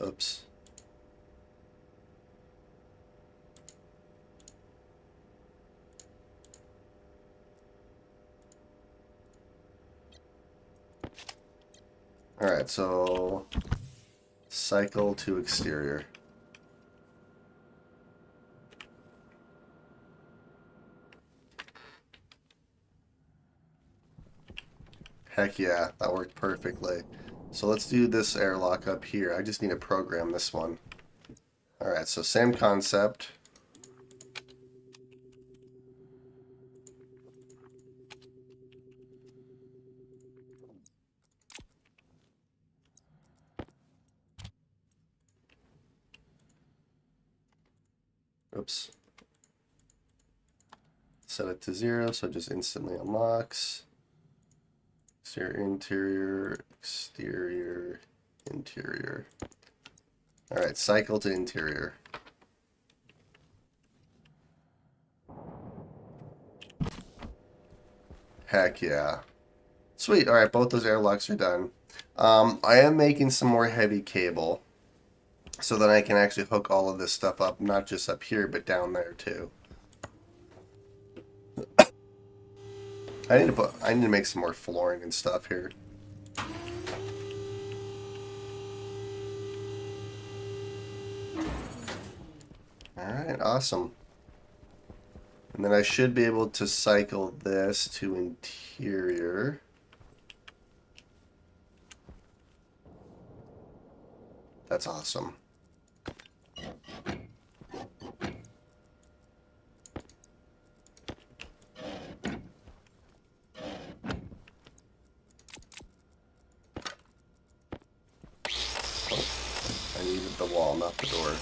Oops. Alright, so cycle to exterior. Heck yeah, that worked perfectly. So let's do this airlock up here. I just need to program this one. Alright, so same concept. Oops. Set it to 0 so it just instantly unlocks. Exterior, interior, exterior, interior. Alright, cycle to interior. Heck yeah. Sweet, alright, both those airlocks are done. I am making some more heavy cable so that I can actually hook all of this stuff up, not just up here, but down there too. I need to make some more flooring and stuff here. Alright, awesome. And then I should be able to cycle this to interior. That's awesome. I needed the wall, not the door.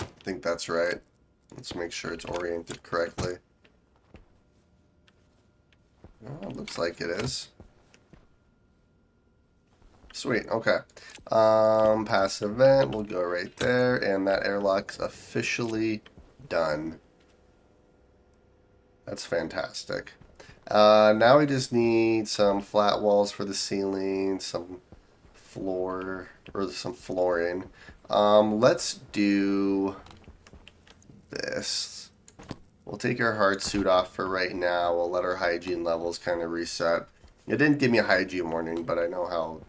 I think that's right. Let's make sure it's oriented correctly. Oh, it looks like it is. Sweet, okay. Pass event, we'll go right there, and that airlock's officially done. That's fantastic. Now we just need some flat walls for the ceiling, some floor, or some flooring. Let's do this. We'll take our hard suit off for right now. We'll let our hygiene levels kind of reset. It didn't give me a hygiene warning, but I know how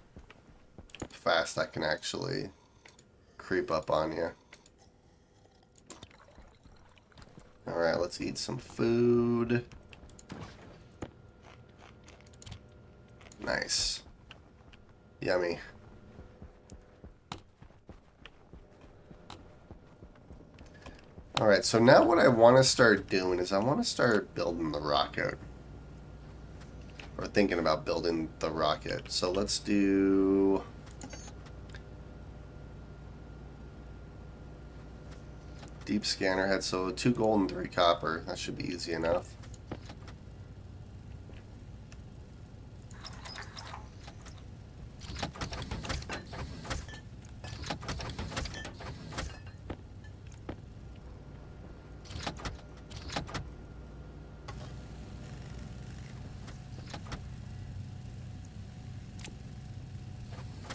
fast that can actually creep up on you. Alright, let's eat some food. Nice. Yummy. Alright, so now what I want to start doing is I want to start building the rocket. Or thinking about building the rocket. So let's do... deep scanner head. So 2 gold and 3 copper. That should be easy enough.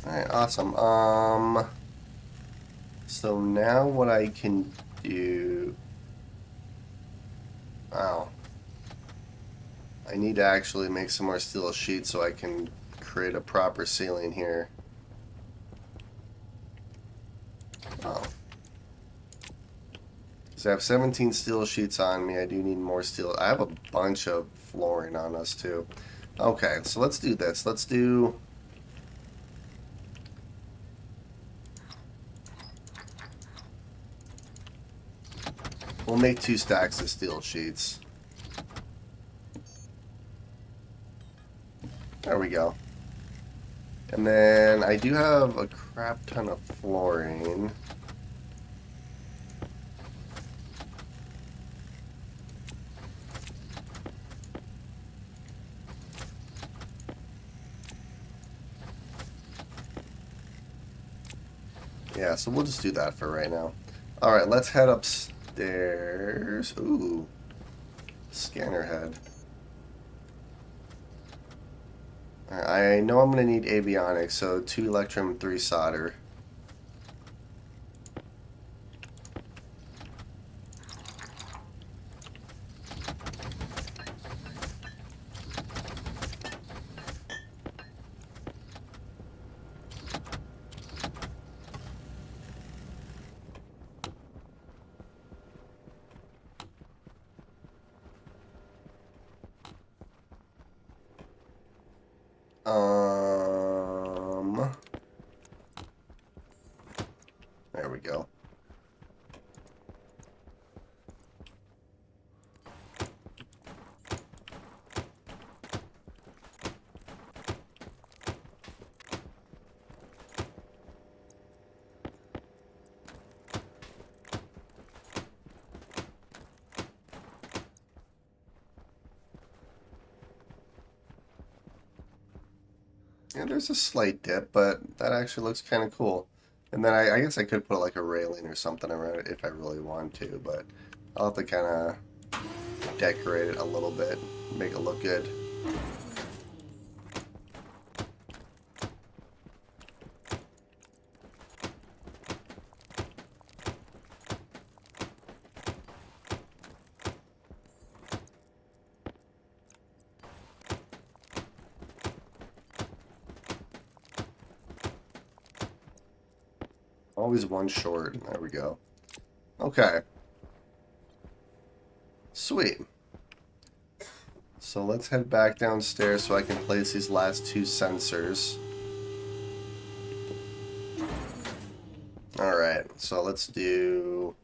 Alright, awesome. So now what I can do... Wow. I need to actually make some more steel sheets so I can create a proper ceiling here. Oh. Because I have 17 steel sheets on me. I do need more steel. I have a bunch of flooring on us too. Okay, so let's do this. Let's do... We'll make 2 stacks of steel sheets. There we go. And then I do have a crap ton of flooring. Yeah, so we'll just do that for right now. Alright, let's head upstairs. Ooh. Scanner head. I know I'm going to need avionics, so 2 electrum, 3 solder. There we go. Yeah, there's a slight dip, but that actually looks kind of cool. And then I guess I could put like a railing or something around it if I really want to, but I'll have to kind of decorate it a little bit, make it look good. Always one short. There we go. Okay. Sweet. So let's head back downstairs so I can place these last 2 sensors. Alright, so let's do...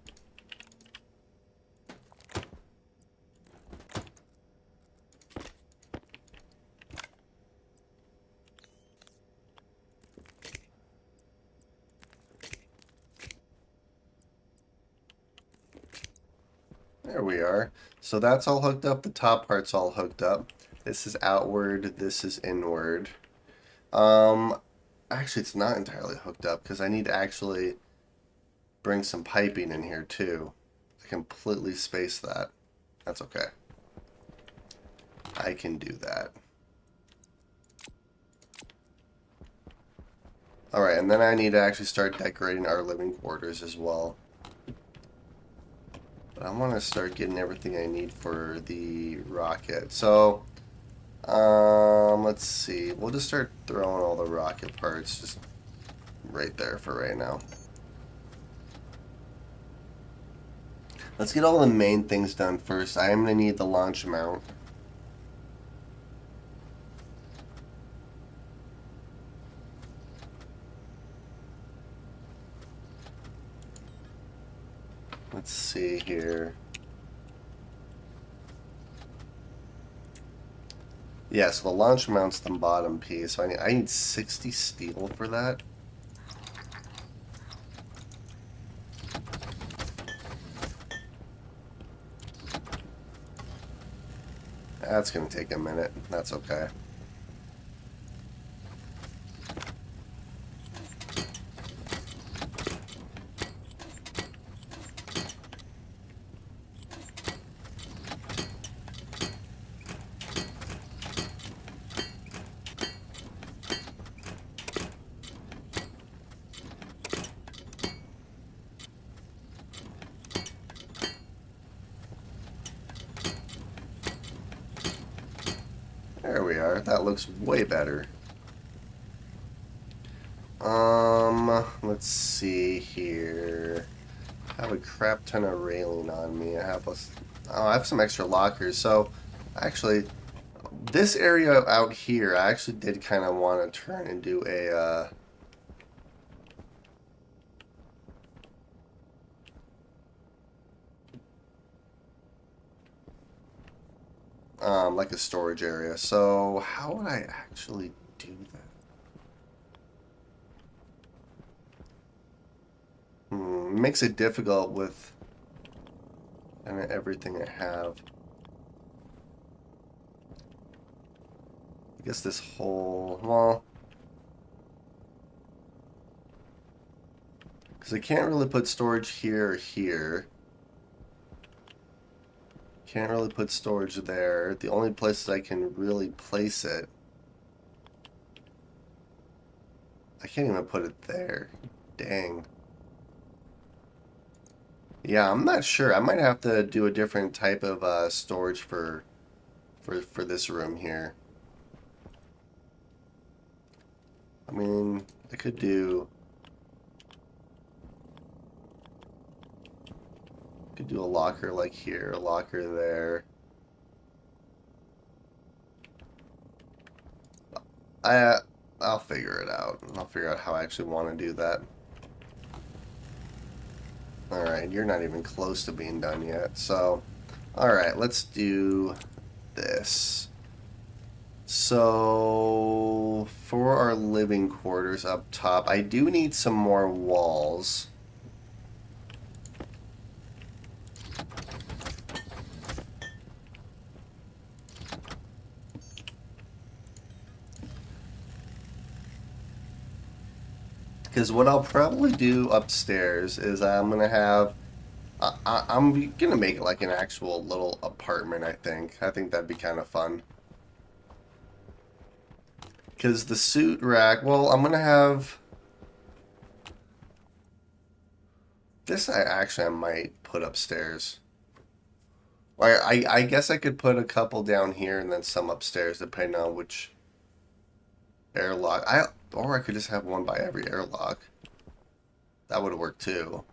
There we are. So that's all hooked up. The top part's all hooked up. This is outward. This is inward. Actually, it's not entirely hooked up because I need to actually bring some piping in here too. I completely spaced that. That's okay. I can do that. Alright, and then I need to actually start decorating our living quarters as well. But I want to start getting everything I need for the rocket. So, let's see. We'll just start throwing all the rocket parts just right there for right now. Let's get all the main things done first. I am going to need the launch mount. Let's see here. Yeah, so the launch mount's the bottom piece. So I need 60 steel for that. That's going to take a minute. That's okay. There we are. That looks way better. Let's see here. I have a crap ton of railing on me. I have some extra lockers. So, actually, this area out here, I actually did kind of want to turn and do a, like a storage area. So, how would I actually do that? Makes it difficult with kind of everything I have. I guess this whole, well, because I can't really put storage here or here. Can't really put storage there. The only place I can really place it, I can't even put it there. Dang. Yeah, I'm not sure. I might have to do a different type of storage for this room here. I mean, I could do a locker like here, a locker there. I'll figure it out. I'll figure out how I actually want to do that. Alright, you're not even close to being done yet. So, alright, let's do this. So, for our living quarters up top, I do need some more walls. Because what I'll probably do upstairs is I'm going to have... I'm going to make it like an actual little apartment, I think. I think that'd be kind of fun. Because the suit rack... Well, I'm going to have... This I might put upstairs. I guess I could put a couple down here and then some upstairs, depending on which airlock. Or I could just have one by every airlock. That would work too.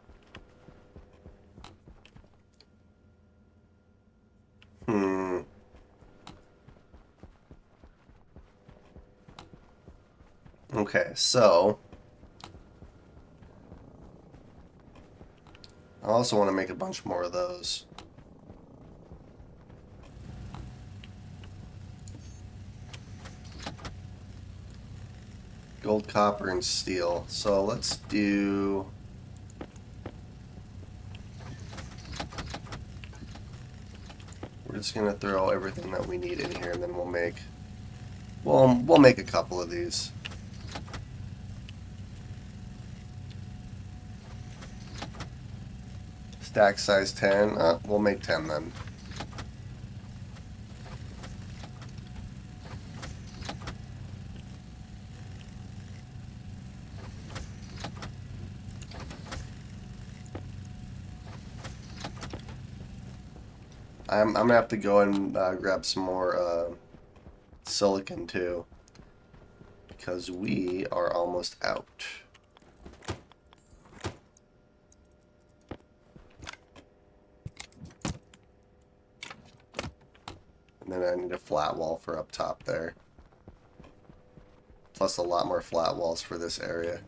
Okay, so I also want to make a bunch more of those. Gold, copper, and steel. So let's do... We're just gonna throw everything that we need in here, and then we'll make... we'll make a couple of these. Stack size 10. We'll make 10 then. I'm gonna have to go and grab some more silicon too, because we are almost out. And then I need a flat wall for up top there. Plus a lot more flat walls for this area.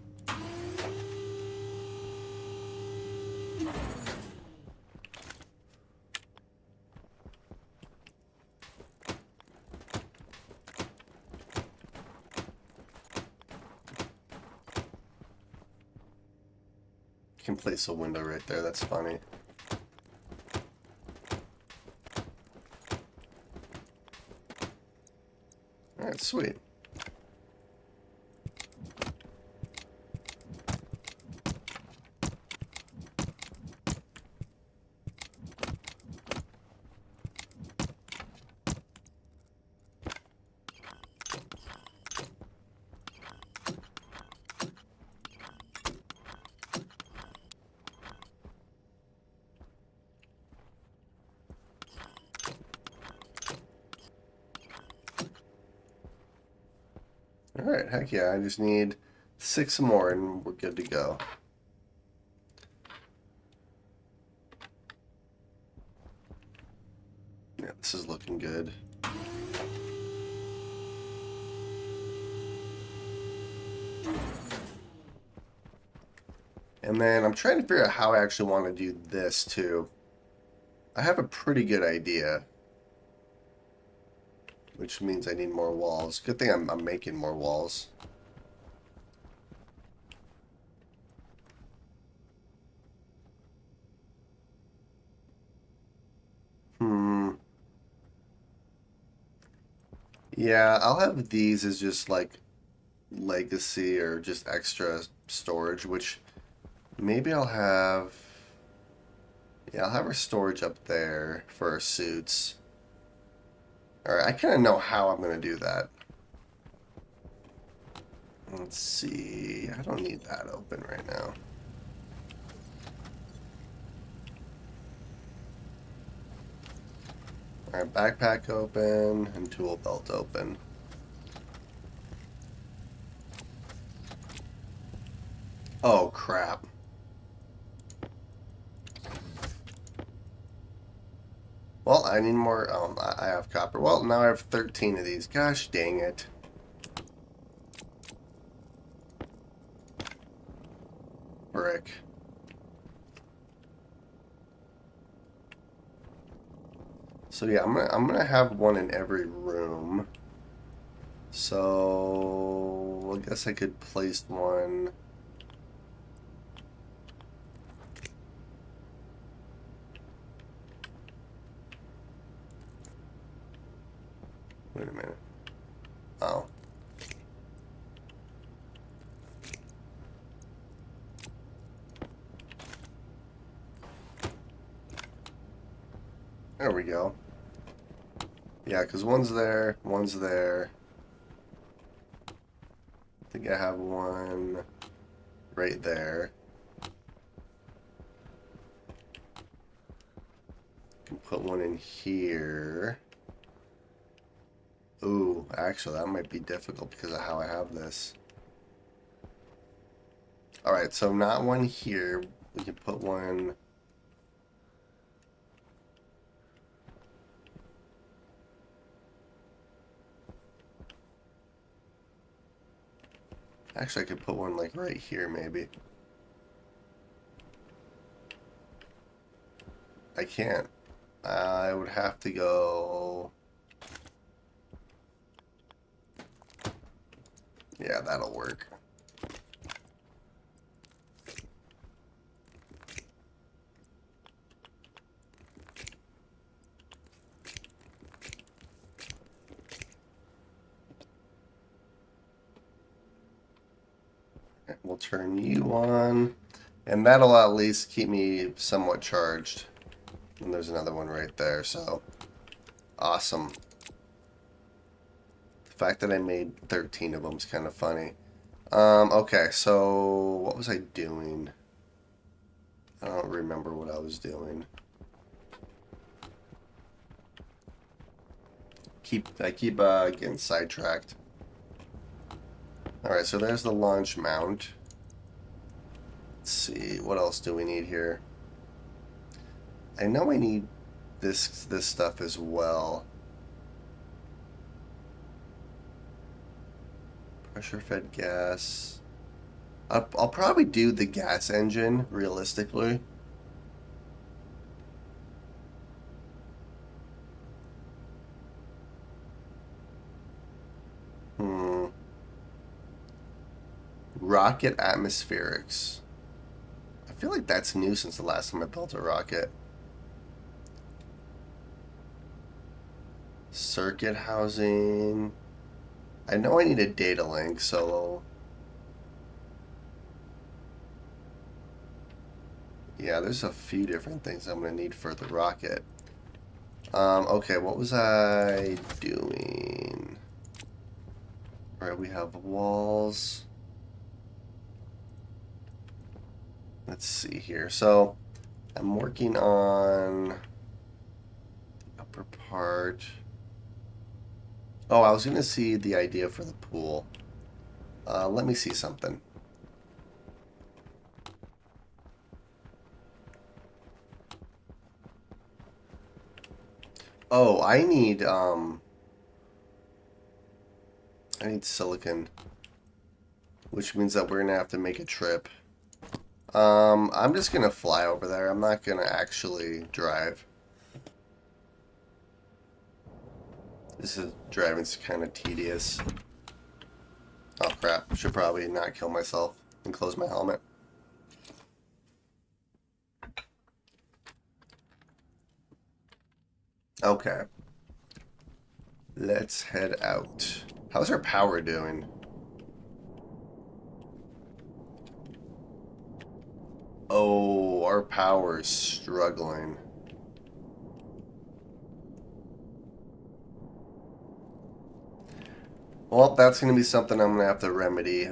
can place a window right there. That's funny. Alright, sweet. Alright, heck yeah, I just need 6 more and we're good to go. Yeah, this is looking good. And then I'm trying to figure out how I actually want to do this too. I have a pretty good idea. Which means I need more walls. Good thing I'm making more walls. Yeah, I'll have these as just like legacy or just extra storage, which maybe I'll have. Yeah, I'll have our storage up there for our suits. Alright, I kind of know how I'm going to do that. Let's see. I don't need that open right now. Alright, backpack open and tool belt open. Oh, crap. Well, I need more. I have copper. Well, now I have 13 of these. Gosh dang it. Brick. So yeah, I'm gonna have one in every room. So I guess I could place one. Wait a minute. Oh. There we go. Yeah, because one's there, one's there. I think I have one right there. Can put one in here. Ooh, actually, that might be difficult because of how I have this. Alright, so not one here. We can put one. Actually, I could put one like right here, maybe. I can't. I would have to go. Yeah, that'll work. We'll turn you on, and that'll at least keep me somewhat charged. And there's another one right there, so awesome. The fact that I made 13 of them is kind of funny. Okay, so what was I doing? I don't remember what I was doing. I keep getting sidetracked. Alright, so there's the launch mount. Let's see, what else do we need here? I know I need this stuff as well. Pressure fed gas. I'll probably do the gas engine, realistically. Rocket atmospherics. I feel like that's new since the last time I built a rocket. Circuit housing. I know I need a data link, so yeah, there's a few different things I'm gonna need for the rocket. Okay, what was I doing? All right, we have walls. Let's see here. So I'm working on the upper part. Oh, I was gonna see the idea for the pool. Let me see something. Oh, I need silicon, which means that we're gonna have to make a trip. I'm just gonna fly over there. I'm not gonna actually drive. This is driving's kind of tedious. Oh crap! Should probably not kill myself and close my helmet. Okay, let's head out. How's our power doing? Oh, our power is struggling. Well, that's going to be something I'm going to have to remedy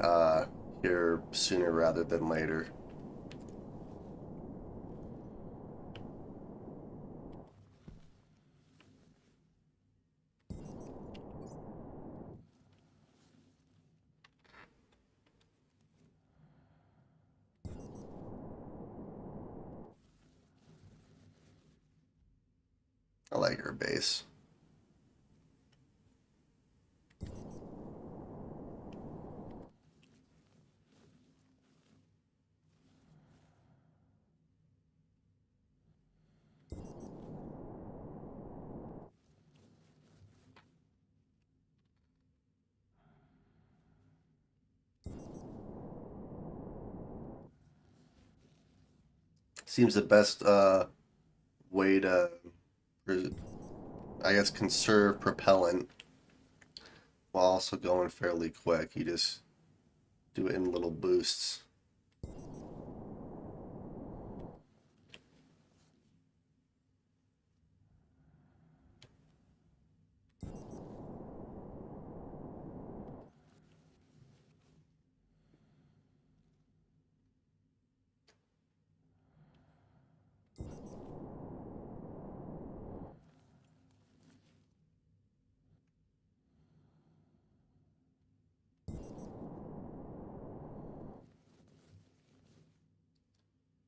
here sooner rather than later. I like our base. Seems the best way to, I guess, conserve propellant while also going fairly quick. You just do it in little boosts.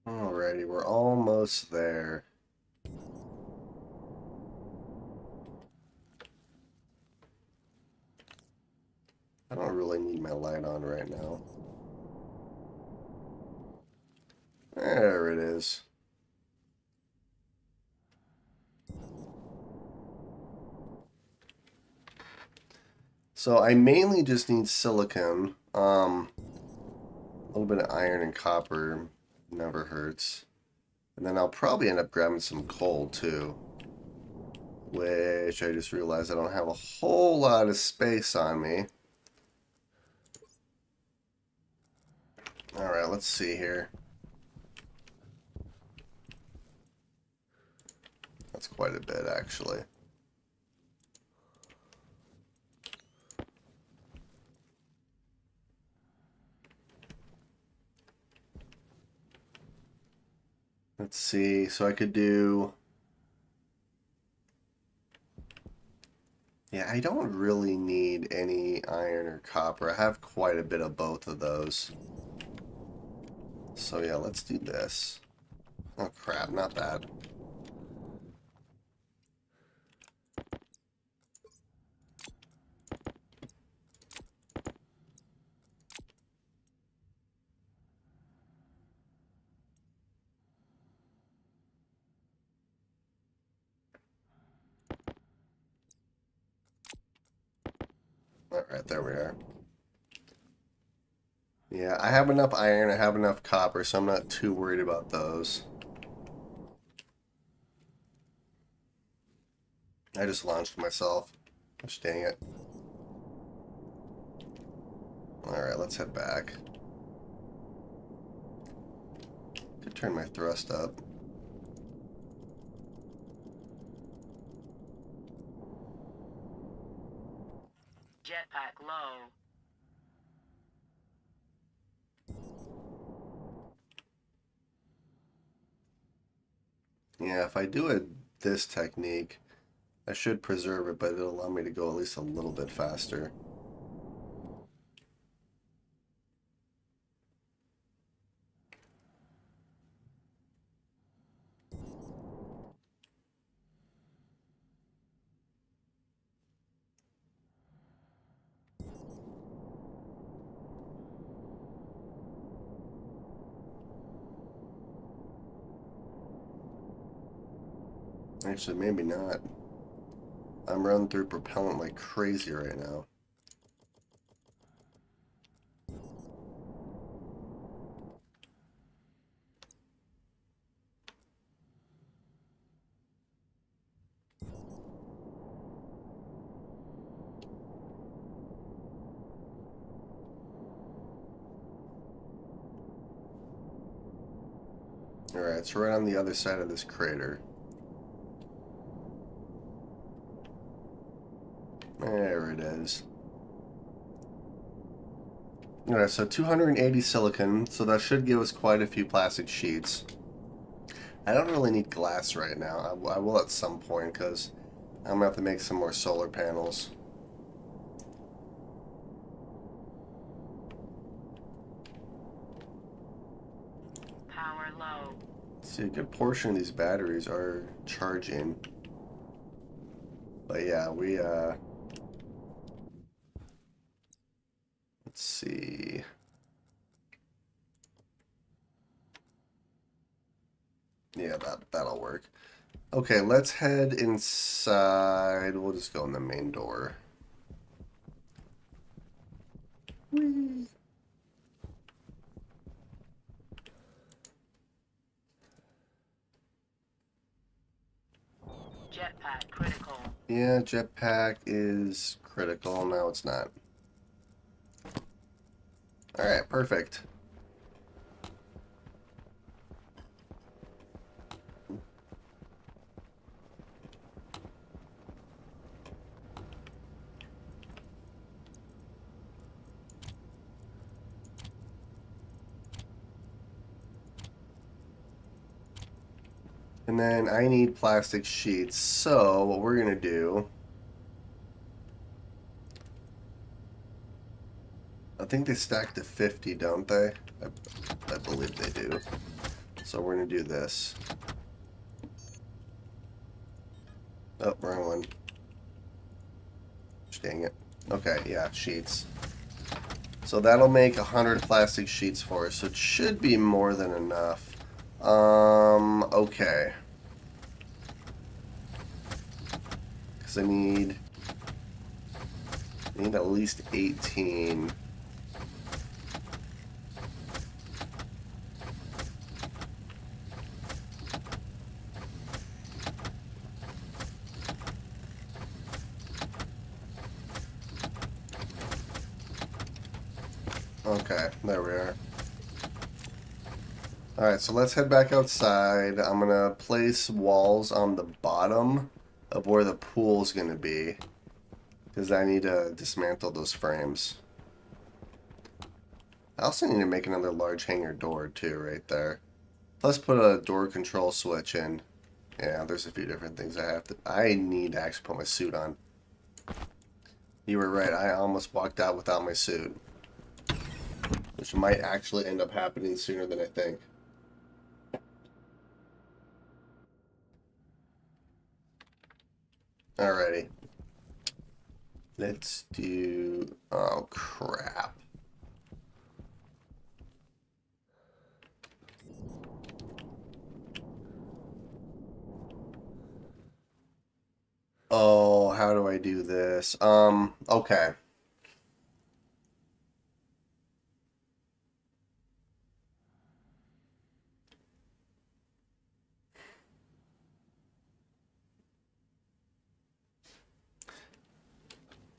Alrighty, we're almost there. I don't really need my light on right now. There it is. So I mainly just need silicon. A little bit of iron and copper never hurts. And then I'll probably end up grabbing some coal too. Which I just realized I don't have a whole lot of space on me. Alright, let's see here. That's quite a bit actually. Let's see, so I could do... Yeah, I don't really need any iron or copper. I have quite a bit of both of those. So yeah, let's do this. Oh crap, not that. Alright, there we are. Yeah, I have enough iron, I have enough copper, so I'm not too worried about those. I just launched myself. Gosh dang it. Alright, let's head back. Could turn my thrust up.
Jetpack low.
Yeah, if I do this technique, I should preserve it, but it'll allow me to go at least a little bit faster. Actually, maybe not. I'm running through propellant like crazy right now. Alright, it's right on the other side of this crater. There it is. Alright, so 280 silicon, so that should give us quite a few plastic sheets. I don't really need glass right now. I will at some point, because I'm going to have to make some more solar panels.
Power low.
See, a good portion of these batteries are charging. But yeah, let's see. Yeah, that'll work. Okay, let's head inside. We'll just go in the main door. Whee.
Jetpack critical.
Yeah, jetpack is critical. No, it's not. Alright, perfect. And then I need plastic sheets. So what we're going to do, I think they stack to 50, don't they? I believe they do. So we're going to do this. Oh, wrong one. Dang it. Okay, yeah, sheets. So that'll make 100 plastic sheets for us. So it should be more than enough. Okay. Because I need at least 18. Okay, there we are. Alright, so let's head back outside. I'm going to place walls on the bottom of where the pool's going to be. Because I need to dismantle those frames. I also need to make another large hangar door too, right there. Let's put a door control switch in. Yeah, there's a few different things I need to actually put my suit on. You were right, I almost walked out without my suit. Which might actually end up happening sooner than I think. Alrighty. Let's do... Oh, crap. Oh, how do I do this? Okay.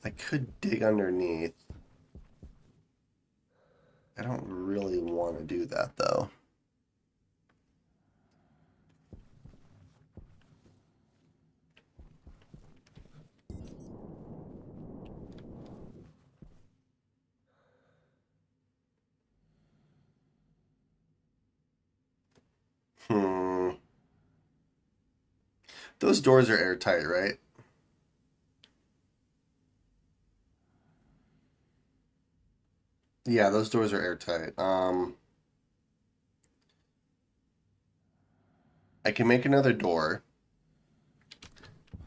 I could dig underneath. I don't really want to do that though. Hmm. Those doors are airtight, right? Yeah, those doors are airtight. I can make another door,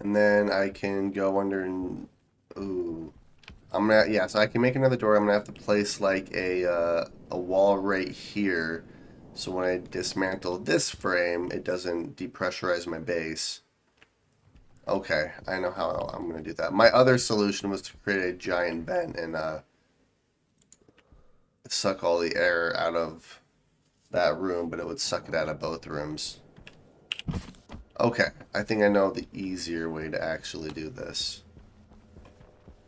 and then I can go under and ooh, yeah. So I can make another door. I'm gonna have to place like a wall right here, so when I dismantle this frame, it doesn't depressurize my base. Okay, I know how I'm gonna do that. My other solution was to create a giant vent and suck all the air out of that room, but it would suck it out of both rooms. Okay, I think I know the easier way to actually do this.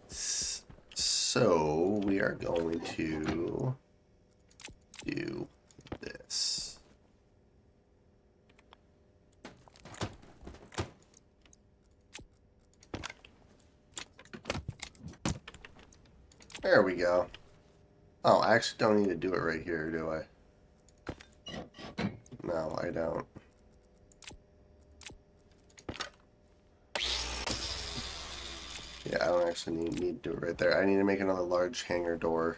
So we are going to do this. There we go. Oh, I actually don't need to do it right here, do I? No, I don't. Yeah, I don't actually need to do it right there. I need to make another large hangar door.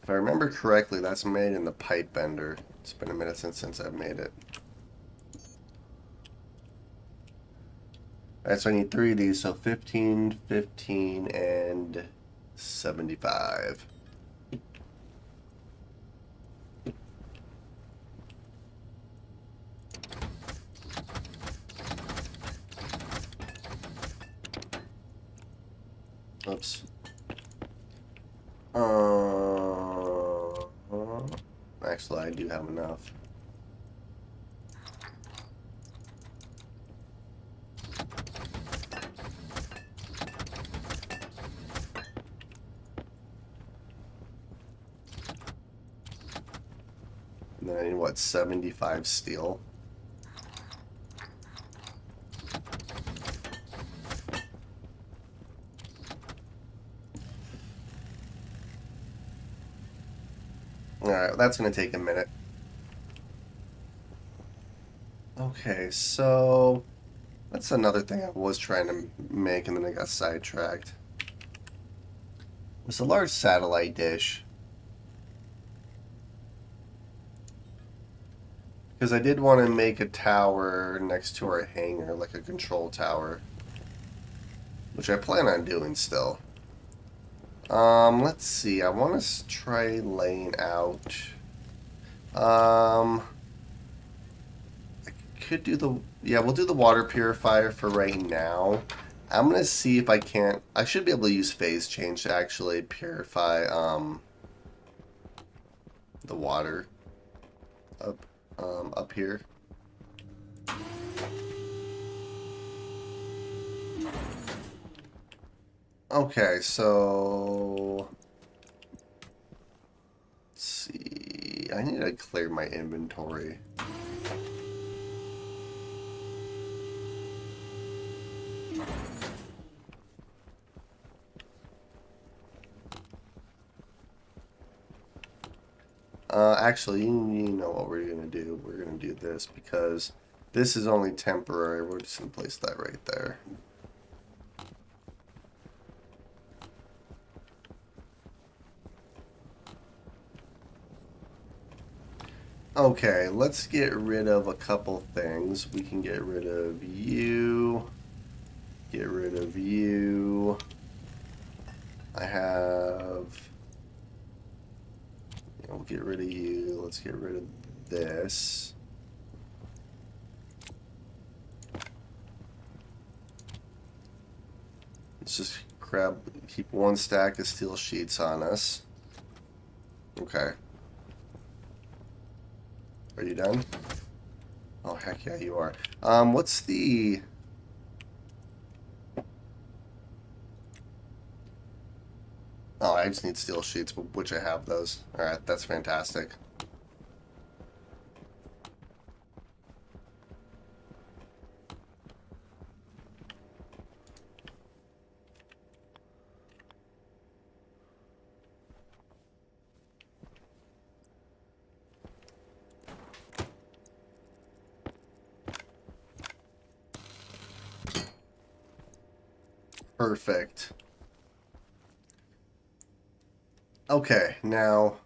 If I remember correctly, that's made in the pipe bender. It's been a minute since I've made it. Alright, so I need 3 of these, so 15, 15, and 75. Oops. Actually, I do have enough. And then I need, what, 75 steel? Alright, that's going to take a minute. Okay, so that's another thing I was trying to make and then I got sidetracked. It's a large satellite dish. Because I did want to make a tower next to our hangar, like a control tower. Which I plan on doing still. Let's see. I want to try laying out. I could do the... Yeah, we'll do the water purifier for right now. I'm going to see if I can't... I should be able to use phase change to actually purify, the water up here. Okay, so let's see. I need to clear my inventory. Actually, you know what we're gonna do. We're gonna do this because this is only temporary. We're just gonna place that right there. Okay, let's get rid of a couple things. We can get rid of you. Get rid of you. I have... We'll get rid of you. Let's get rid of this. Let's just keep one stack of steel sheets on us. Okay. Are you done? Oh, heck yeah, you are. What's the... Oh, I just need steel sheets, which I have those. Alright, that's fantastic. Perfect. Okay, now,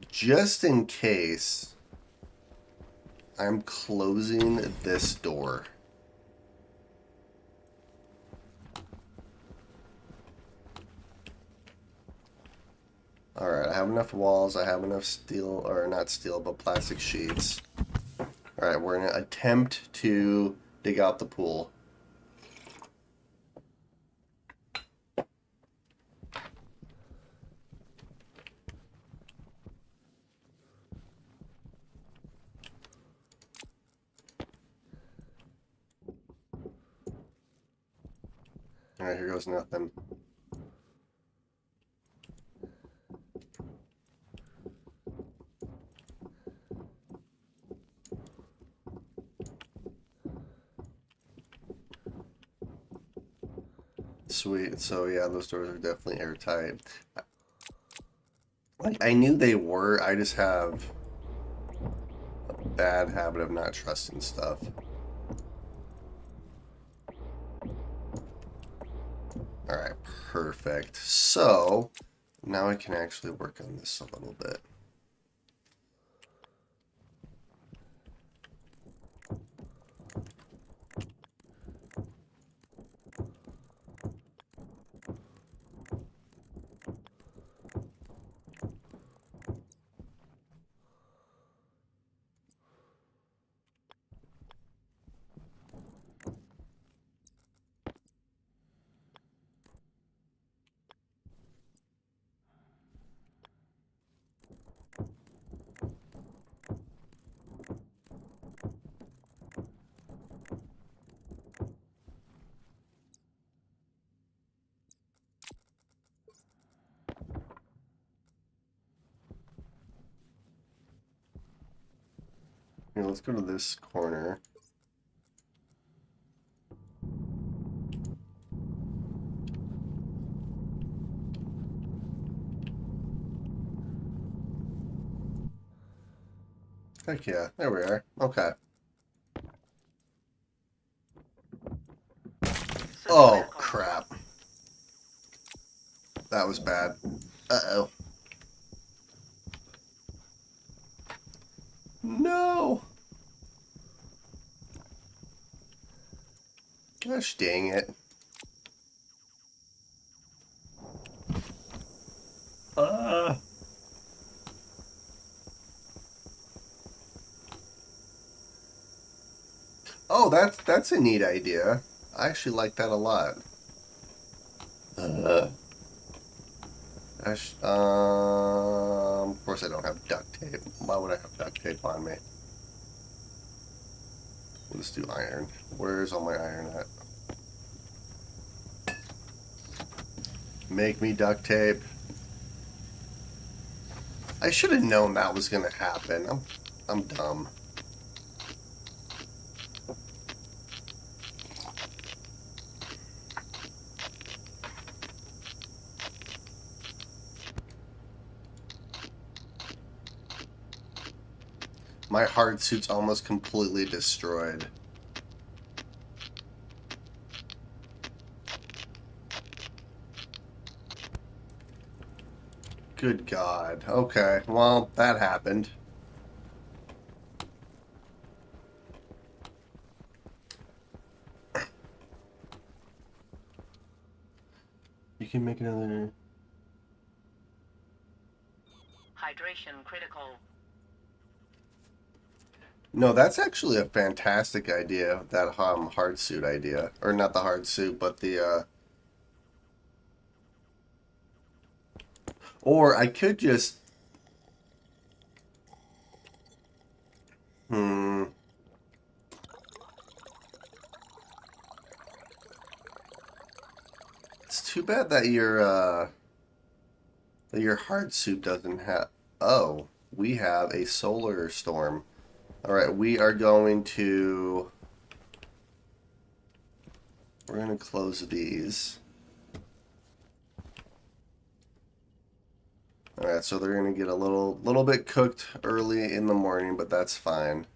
just in case, I'm closing this door. Alright, I have enough walls, I have enough steel, or not steel, but plastic sheets. Alright, we're going to attempt to dig out the pool. Alright, here goes nothing. Sweet. So yeah, those doors are definitely airtight. Like I knew they were, I just have a bad habit of not trusting stuff. Alright, perfect. So now I can actually work on this a little bit. Here, let's go to this corner. Heck yeah, there we are. Okay. Oh,
Subcritical.
crap. That was bad. Uh-oh. No! Gosh dang it. Oh, that's a neat idea. I actually like that a lot. Uh, of course I don't have duct tape. Why would I have duct tape on me? Let's do iron. Where's all my iron at? Make me duct tape. I should have known that was gonna happen. I'm dumb. My hard suit's almost completely destroyed. Good God. Okay, well, that happened. You can make another...
Hydration critical.
No, that's actually a fantastic idea, that hard suit idea. Or not the hard suit, but the... Or I could just... Hmm... It's too bad that your hard suit doesn't have... Oh, we have a solar storm. Alright, we are going to... We're going to close these. Alright, so they're going to get a little bit cooked early in the morning, but that's fine.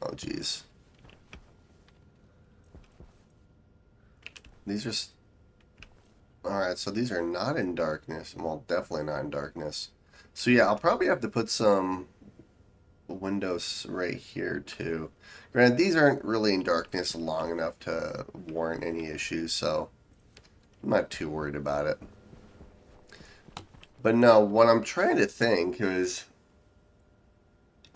Oh, jeez. These are... Alright, so these are not in darkness. Well, definitely not in darkness. So yeah, I'll probably have to put some windows right here too. Granted, these aren't really in darkness long enough to warrant any issues, so I'm not too worried about it. But no, what I'm trying to think is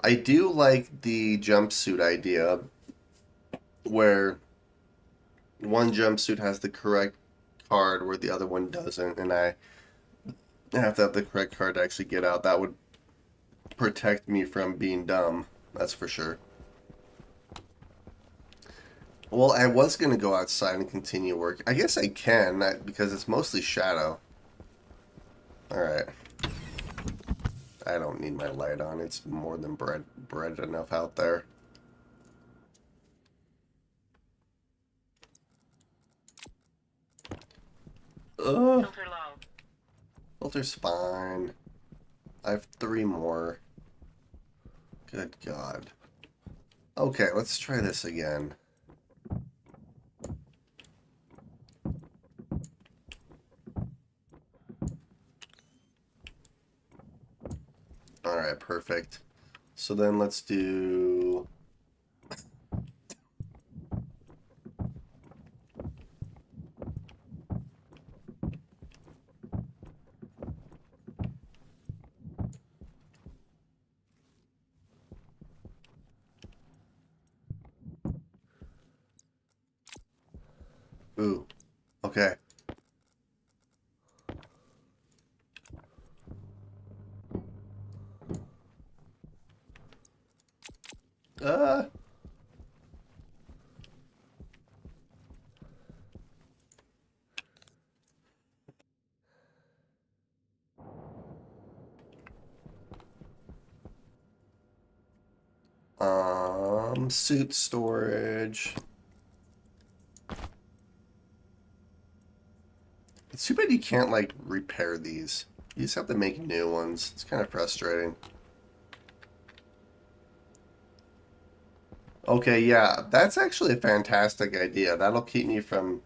I do like the jumpsuit idea where one jumpsuit has the correct card where the other one doesn't, and I have to have the correct card to actually get out. That would protect me from being dumb, that's for sure. Well, I was going to go outside and continue work. I guess I can, because it's mostly shadow. Alright. I don't need my light on. It's more than bright enough out there.
Filter low.
Filter's fine. I have 3 more. Good God. Okay, let's try this again. Alright, perfect. So then let's do... Ooh. Okay. Uh... Suit storage. It's too bad you can't, like, repair these. You just have to make new ones. It's kind of frustrating. Okay, yeah, that's actually a fantastic idea. That'll keep me from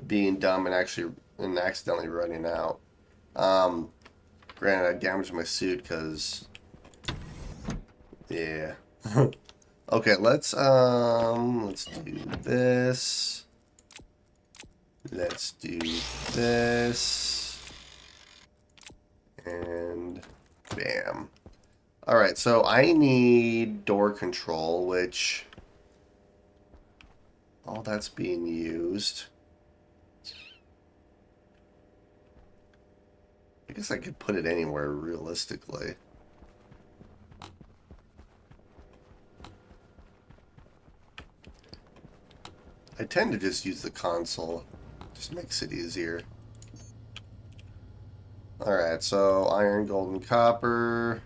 being dumb and accidentally running out. Granted, I damaged my suit because... Yeah. Okay, let's do this. Let's do this. And bam. Alright, so I need door control, which all that's being used. I guess I could put it anywhere realistically. I tend to just use the console. Just makes it easier. Alright, so iron, gold, and copper.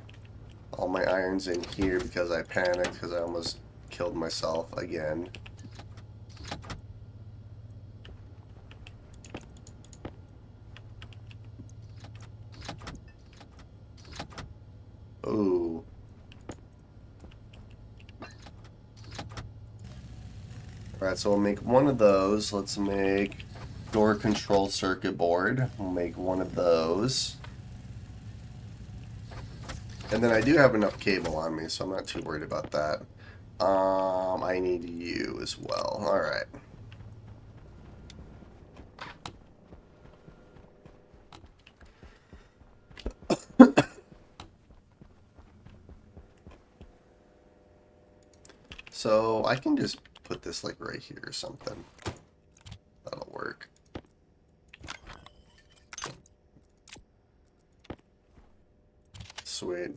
All my iron's in here because I panicked because I almost killed myself again. Ooh. Alright, so we'll make one of those. Let's make door control circuit board. We'll make one of those. And then I do have enough cable on me, so I'm not too worried about that. I need you as well. Alright. So I can just put this like right here or something. That'll work. Sweet.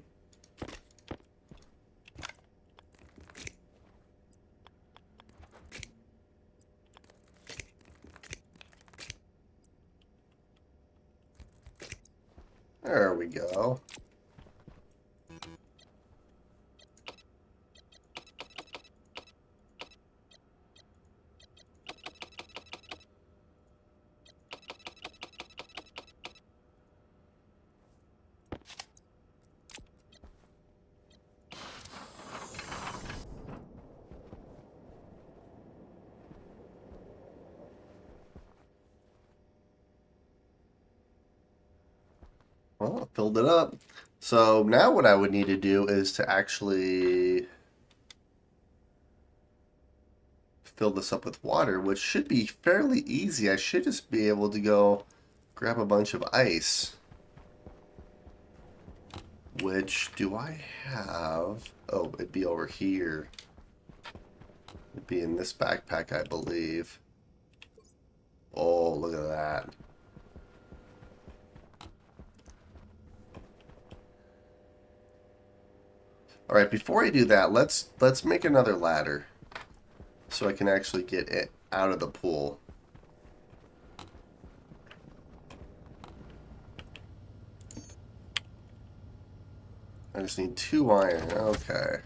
we go. Well, I filled it up. So now what I would need to do is to actually fill this up with water, which should be fairly easy. I should just be able to go grab a bunch of ice. Which do I have? Oh, it'd be over here. It'd be in this backpack, I believe. Oh, look at that. All right, before I do that, let's make another ladder so I can actually get it out of the pool. I just need 2 iron. Okay.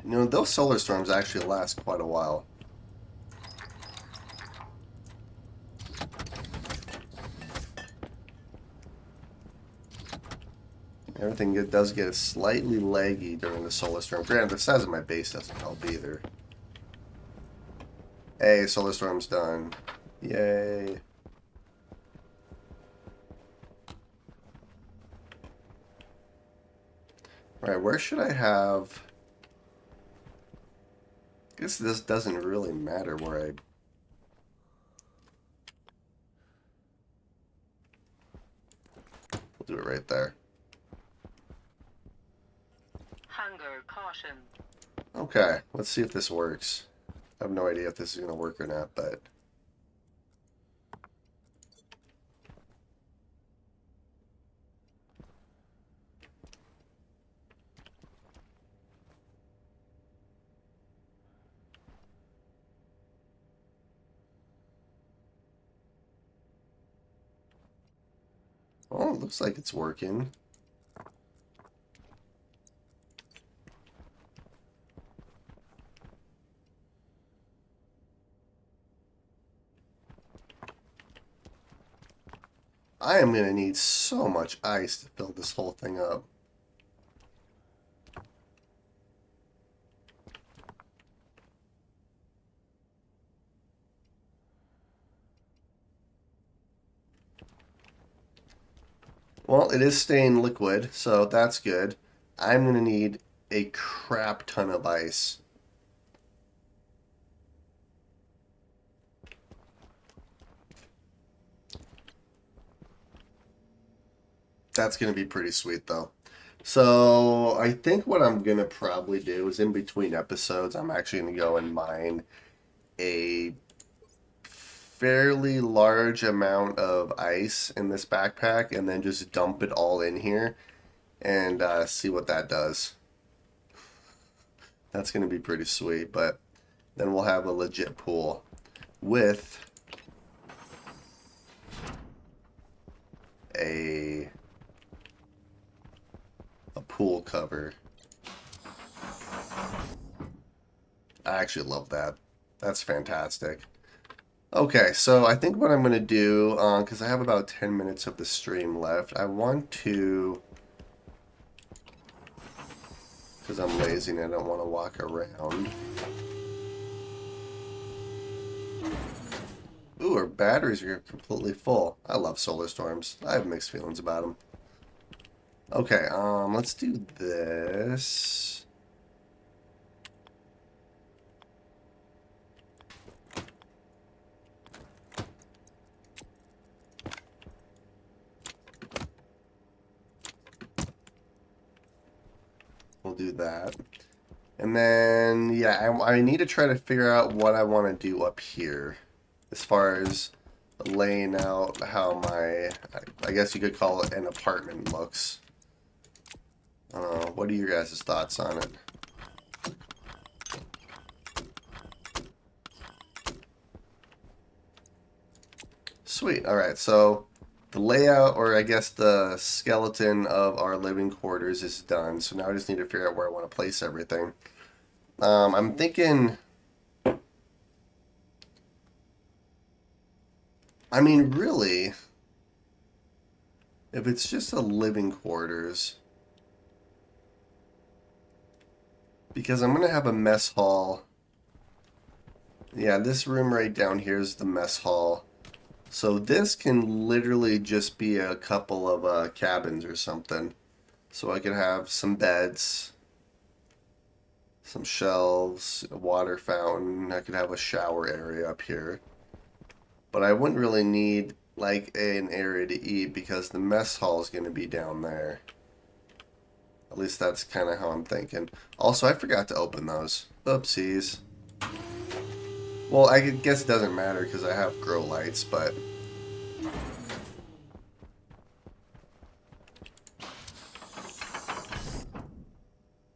You know, those solar storms actually last quite a while. Everything does get slightly laggy during the solar storm. Granted, the size of my base doesn't help either. Hey, solar storm's done. Yay. Alright, where should I have... I guess this doesn't really matter where I... We'll do it right there.
Hangar, caution.
Okay, let's see if this works. I have no idea if this is going to work or not, but... Oh, it looks like it's working. I am going to need so much ice to fill this whole thing up. Well, it is staying liquid, so that's good. I'm going to need a crap ton of ice. That's going to be pretty sweet, though. So I think what I'm going to probably do is in between episodes, I'm actually going to go and mine a fairly large amount of ice in this backpack and then just dump it all in here and see what that does. That's going to be pretty sweet, but then we'll have a legit pool with a pool cover. I actually love that. That's fantastic. Okay, so I think what I'm going to do, because I have about 10 minutes of the stream left, I want to, because I'm lazy and I don't want to walk around. Ooh, our batteries are completely full. I love solar storms. I have mixed feelings about them. Okay, let's do this. We'll do that. And then, yeah, I need to try to figure out what I want to do up here. As far as laying out how my, I guess you could call it an apartment looks. What are your guys' thoughts on it? Sweet. All right, so the layout, or I guess the skeleton of our living quarters is done. So now I just need to figure out where I want to place everything. I'm thinking, I mean, really, if it's just a living quarters, because I'm going to have a mess hall. Yeah, this room right down here is the mess hall. So this can literally just be a couple of cabins or something. So I could have some beds, some shelves, a water fountain. I could have a shower area up here. But I wouldn't really need like an area to eat because the mess hall is going to be down there. At least that's kind of how I'm thinking. Also, I forgot to open those. Oopsies. Well, I guess it doesn't matter because I have grow lights, but...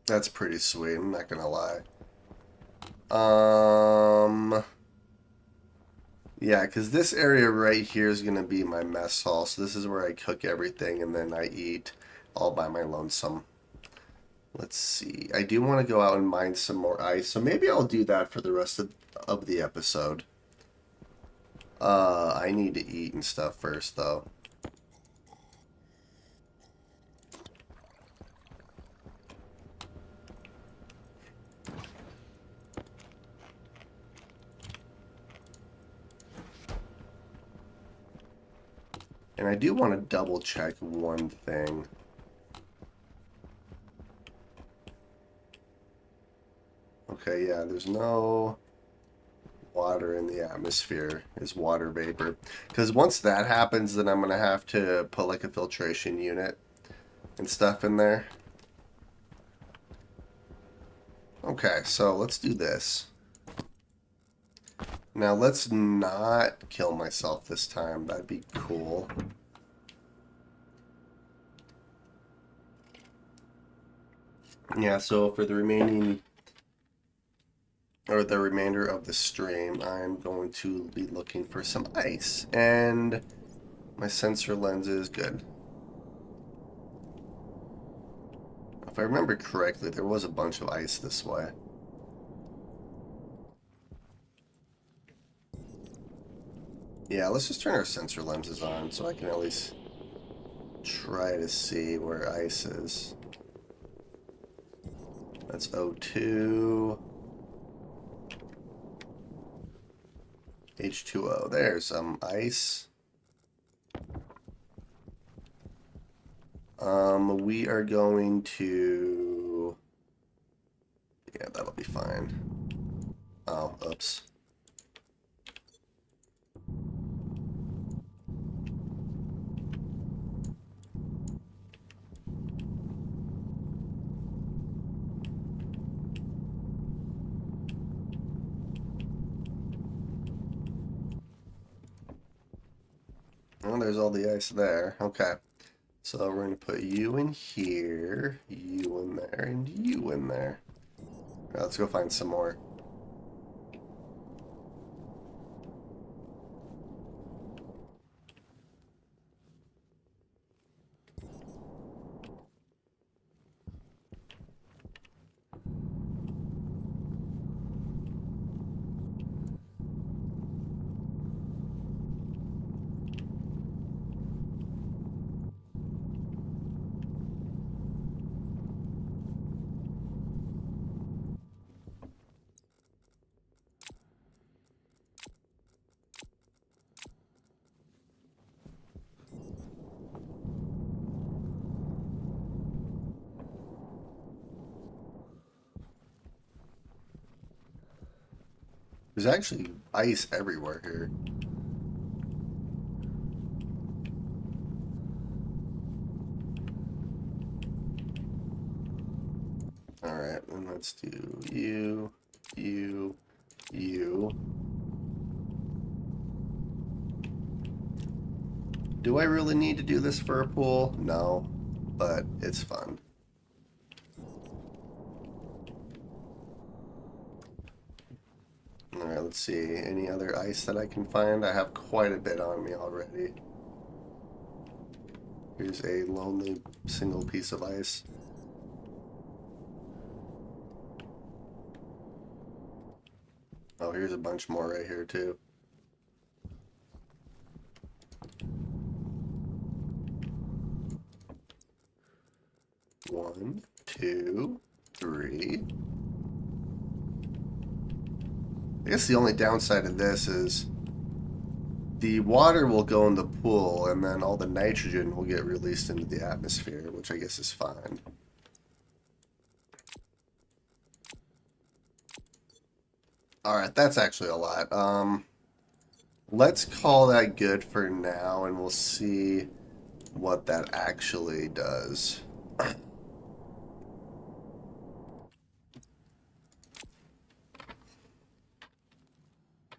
That's pretty sweet, I'm not gonna lie. Yeah, because this area right here is gonna be my mess hall, so this is where I cook everything and then I eat all by my lonesome. Let's see. I do want to go out and mine some more ice, so maybe I'll do that for the rest of the episode. I need to eat and stuff first, though. And I do want to double check one thing. Okay, yeah, there's no water in the atmosphere. It's water vapor. Because once that happens, then I'm going to have to put like a filtration unit and stuff in there. Okay, so let's do this. Now let's not kill myself this time. That'd be cool. Yeah, so for the remaining, or the remainder of the stream, I'm going to be looking for some ice. And my sensor lens is good. If I remember correctly, there was a bunch of ice this way. Yeah, let's just turn our sensor lenses on so I can at least try to see where ice is. That's O2. H2O. There's some ice. We are going to... Yeah, that'll be fine. Oh, oops. Oh, there's all the ice there. Okay. So we're going to put you in here, you in there, and you in there. Now let's go find some more. There's actually ice everywhere here. Alright, and let's do you, you, you. Do I really need to do this for a pool? No, but it's fun. Alright, Alright, let's see. Any other ice that I can find? I have quite a bit on me already. Here's a lonely single piece of ice. Oh, here's a bunch more right here, too. One, two, three. I guess the only downside of this is the water will go in the pool and then all the nitrogen will get released into the atmosphere, which I guess is fine. Alright, that's actually a lot. Let's call that good for now and we'll see what that actually does.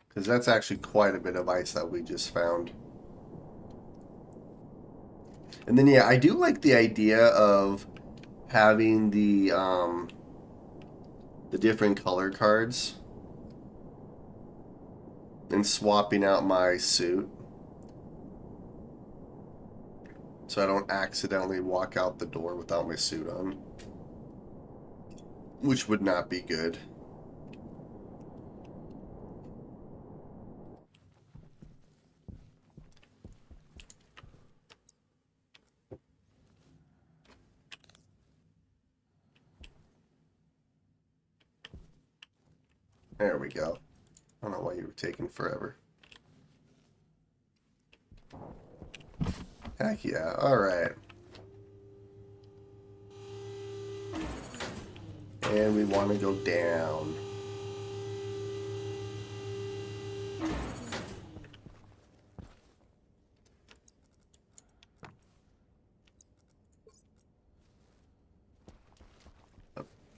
Because that's actually quite a bit of ice that we just found. And then, yeah, I do like the idea of having the different color cards and swapping out my suit so I don't accidentally walk out the door without my suit on, which would not be good. There we go. I don't know why you were taking forever. Heck yeah. Alright. And we want to go down.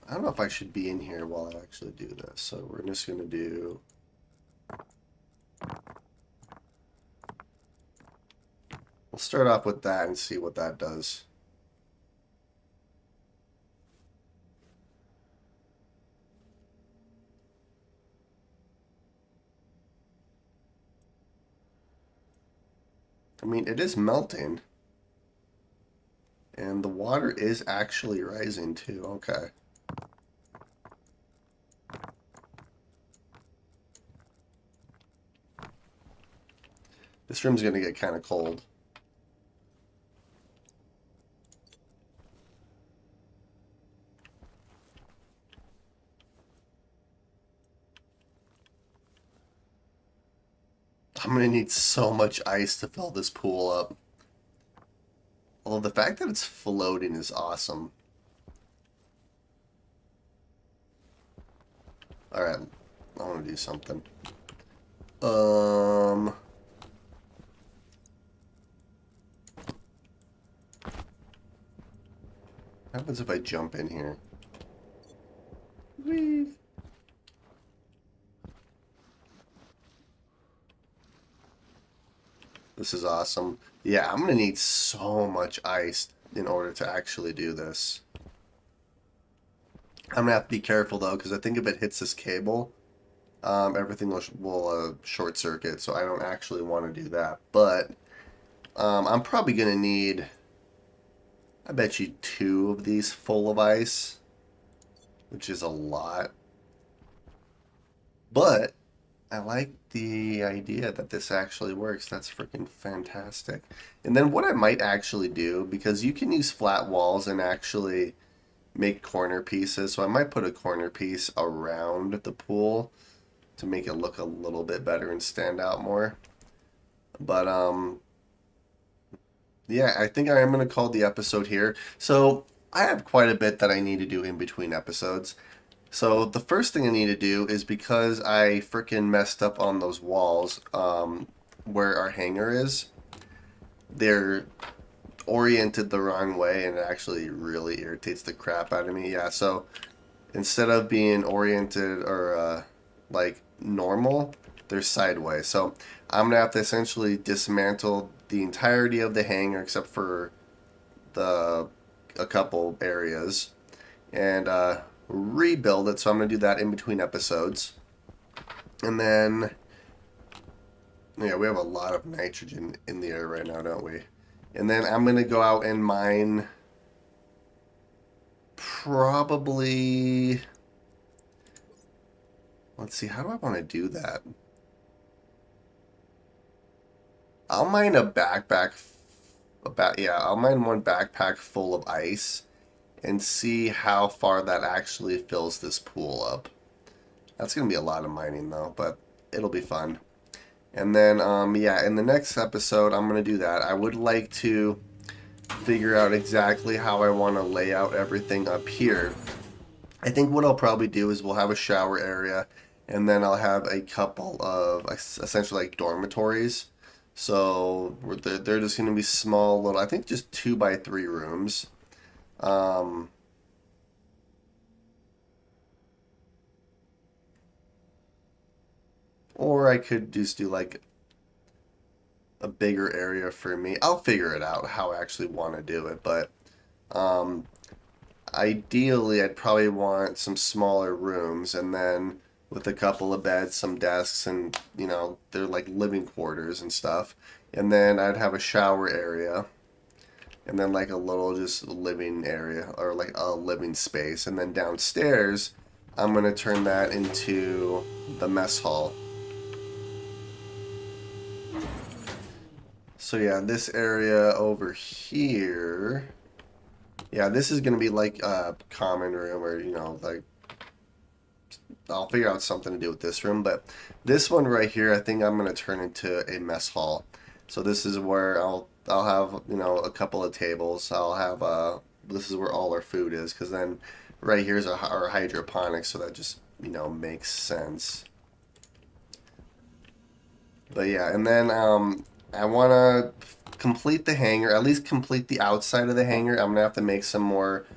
I don't know if I should be in here while I actually do this. So we're just going to do... We'll start off with that and see what that does. I mean, it is melting. And the water is actually rising too. Okay. This room's going to get kind of cold. I'm going to need so much ice to fill this pool up. Although the fact that it's floating is awesome. Alright, I want to do something. What happens if I jump in here? Whee! This is awesome. Yeah, I'm gonna need so much ice in order to actually do this. I'm gonna have to be careful though, because I think if it hits this cable, everything will short circuit. So I don't actually want to do that. But I'm probably gonna need, I bet you, 2 of these full of ice, which is a lot. But I like the idea that this actually works. That's freaking fantastic. And then what I might actually do, because you can use flat walls and actually make corner pieces, so I might put a corner piece around the pool to make it look a little bit better and stand out more. But yeah, I think I am going to call the episode here. So I have quite a bit that I need to do in between episodes. So the first thing I need to do is, because I freaking messed up on those walls where our hangar is, they're oriented the wrong way and it actually really irritates the crap out of me. Yeah, so instead of being oriented or like normal, they're sideways. So I'm gonna have to essentially dismantle the entirety of the hangar except for a couple areas and rebuild it. So I'm gonna do that in between episodes. And then, yeah, we have a lot of nitrogen in the air right now, don't we? And then I'm going to go out and mine probably. Let's see, how do I want to do that? I'll mine a backpack. I'll mine one backpack full of ice and see how far that actually fills this pool up. That's going to be a lot of mining though, but it'll be fun. And then, yeah, in the next episode, I'm going to do that. I would like to figure out exactly how I want to lay out everything up here. I think what I'll probably do is we'll have a shower area, and then I'll have a couple of essentially like dormitories. So they're just going to be small little, I think just 2 by 3 rooms. Um, or I could just do like a bigger area for me. I'll figure it out how I actually want to do it, but um, ideally, I'd probably want some smaller rooms, and then with a couple of beds, some desks, and they're like living quarters and stuff. And then I'd have a shower area, and then like a little just living area or like a living space. And then downstairs, I'm gonna turn that into the mess hall. So yeah, this area over here. Yeah, this is gonna be like a common room, or like I'll figure out something to do with this room. But this one right here, I think I'm gonna turn into a mess hall. So this is where I'll have a couple of tables. I'll have this is where all our food is, because then right here's our hydroponics, so that just makes sense. But yeah, and then I want to complete the hangar, at least complete the outside of the hangar. I'm gonna have to make some more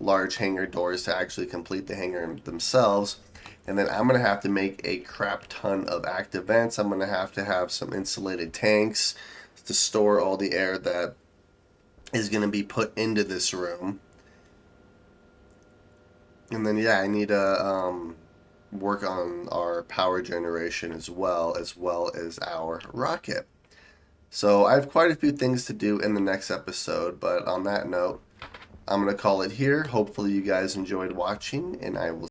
large hangar doors to actually complete the hangar themselves. And then I'm going to have to make a crap ton of active vents. I'm going to have some insulated tanks to store all the air that is going to be put into this room. And then, yeah, I need to work on our power generation as well as our rocket. So I have quite a few things to do in the next episode, but on that note, I'm going to call it here. Hopefully you guys enjoyed watching, and I will